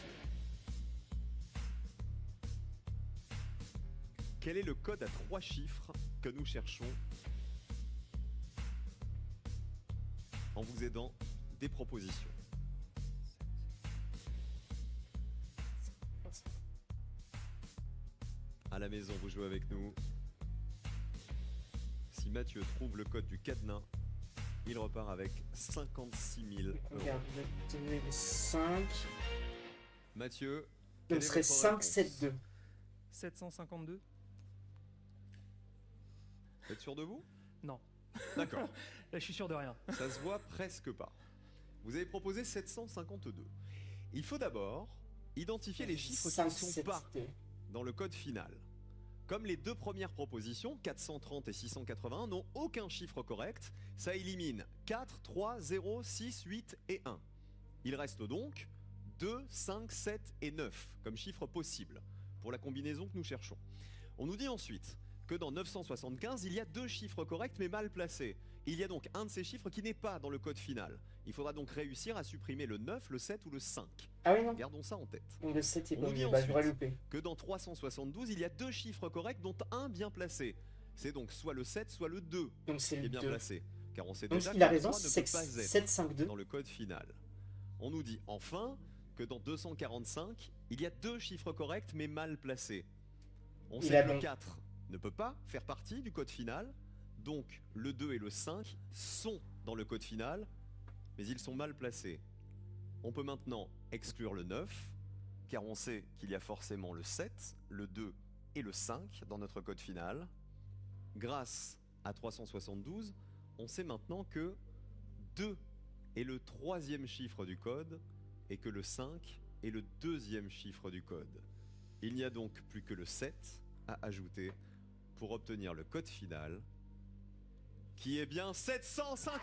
Quel est le code à 3 chiffres que nous cherchons en vous aidant des propositions? À la maison, vous jouez avec nous. Si Mathieu trouve le code du cadenas, il repart avec 56 000 €.
Regarde, 5.
Mathieu,
Donc ce serait 5, 7, 2.
752.
Vous êtes sûr de vous?
Non.
D'accord.
Là, je suis sûr de rien.
Ça se voit presque pas. Vous avez proposé 752. Il faut d'abord identifier les chiffres qui
5,
ne sont
7,
pas
2.
dans le code final. Comme les deux premières propositions, 430 et 681, n'ont aucun chiffre correct, ça élimine 4, 3, 0, 6, 8 et 1. Il reste donc 2, 5, 7 et 9 comme chiffres possibles pour la combinaison que nous cherchons. On nous dit ensuite que dans 975, il y a 2 chiffres corrects mais mal placés. Il y a donc un de ces chiffres qui n'est pas dans le code final. Il faudra donc réussir à supprimer le 9, le 7 ou le 5.
Ah oui, non.
Gardons ça en tête.
Donc le 7 est
On
pas
nous dit
mieux, bah j'aurais
ensuite
loupé.
que dans 372, il y a 2 chiffres corrects dont un bien placé. C'est donc soit le 7, soit le 2
Donc c'est
qui est
le
bien
2.
placé. Car on sait
Donc
déjà
il a
que le
raison,
3 ne
c'est
peut pas être
7, 5, 2.
dans le code final. On nous dit enfin que dans 245, il y a 2 chiffres corrects mais mal placés. On
Il
sait
a
que le
donc-
4 ne peut pas faire partie du code final, donc le 2 et le 5 sont dans le code final, mais ils sont mal placés. On peut maintenant exclure le 9, car on sait qu'il y a forcément le 7, le 2 et le 5 dans notre code final. Grâce à 372, on sait maintenant que 2 est le 3e chiffre du code et que le 5 est le 2e chiffre du code. Il n'y a donc plus que le 7 à ajouter pour obtenir le code final, qui est bien 752.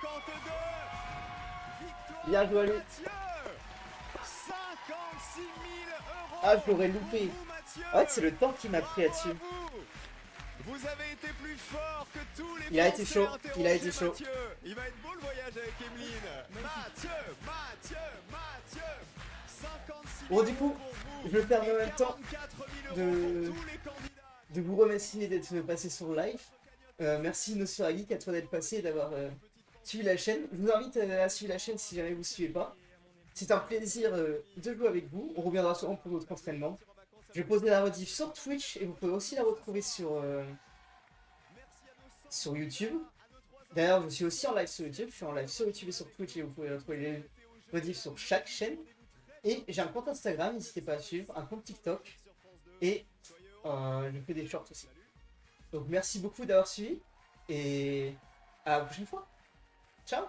Victoire
Bien joué,
de
allez.
Mathieu. 56 000 €.
Ah, je l'aurais loupé.
pour vous, Mathieu.
En fait, c'est le temps qui m'a pris là-dessus.
Bravo à vous. Vous avez été plus fort que tous les
Il a été
Français
chaud,
interrogés,
il a été chaud.
Mathieu. Il va être beau le voyage avec Emeline. Mathieu. 56
Bon, du coup, je me permets en même temps de vous remercier d'être passé sur le live. Merci Nosferatu Geek à toi d'être passé et d'avoir suivi la chaîne. Je vous invite à suivre la chaîne si jamais vous ne suivez pas. C'est un plaisir de jouer avec vous. On reviendra sûrement pour d'autres entraînements. Je vais poser la rediff sur Twitch et vous pouvez aussi la retrouver sur YouTube. D'ailleurs, je suis aussi en live sur YouTube. Je suis en live sur YouTube et sur Twitch et vous pouvez retrouver les rediffs sur chaque chaîne. Et j'ai un compte Instagram, n'hésitez pas à suivre, un compte TikTok. Et je fais des shorts aussi. Donc merci beaucoup d'avoir suivi et à la prochaine fois. Ciao!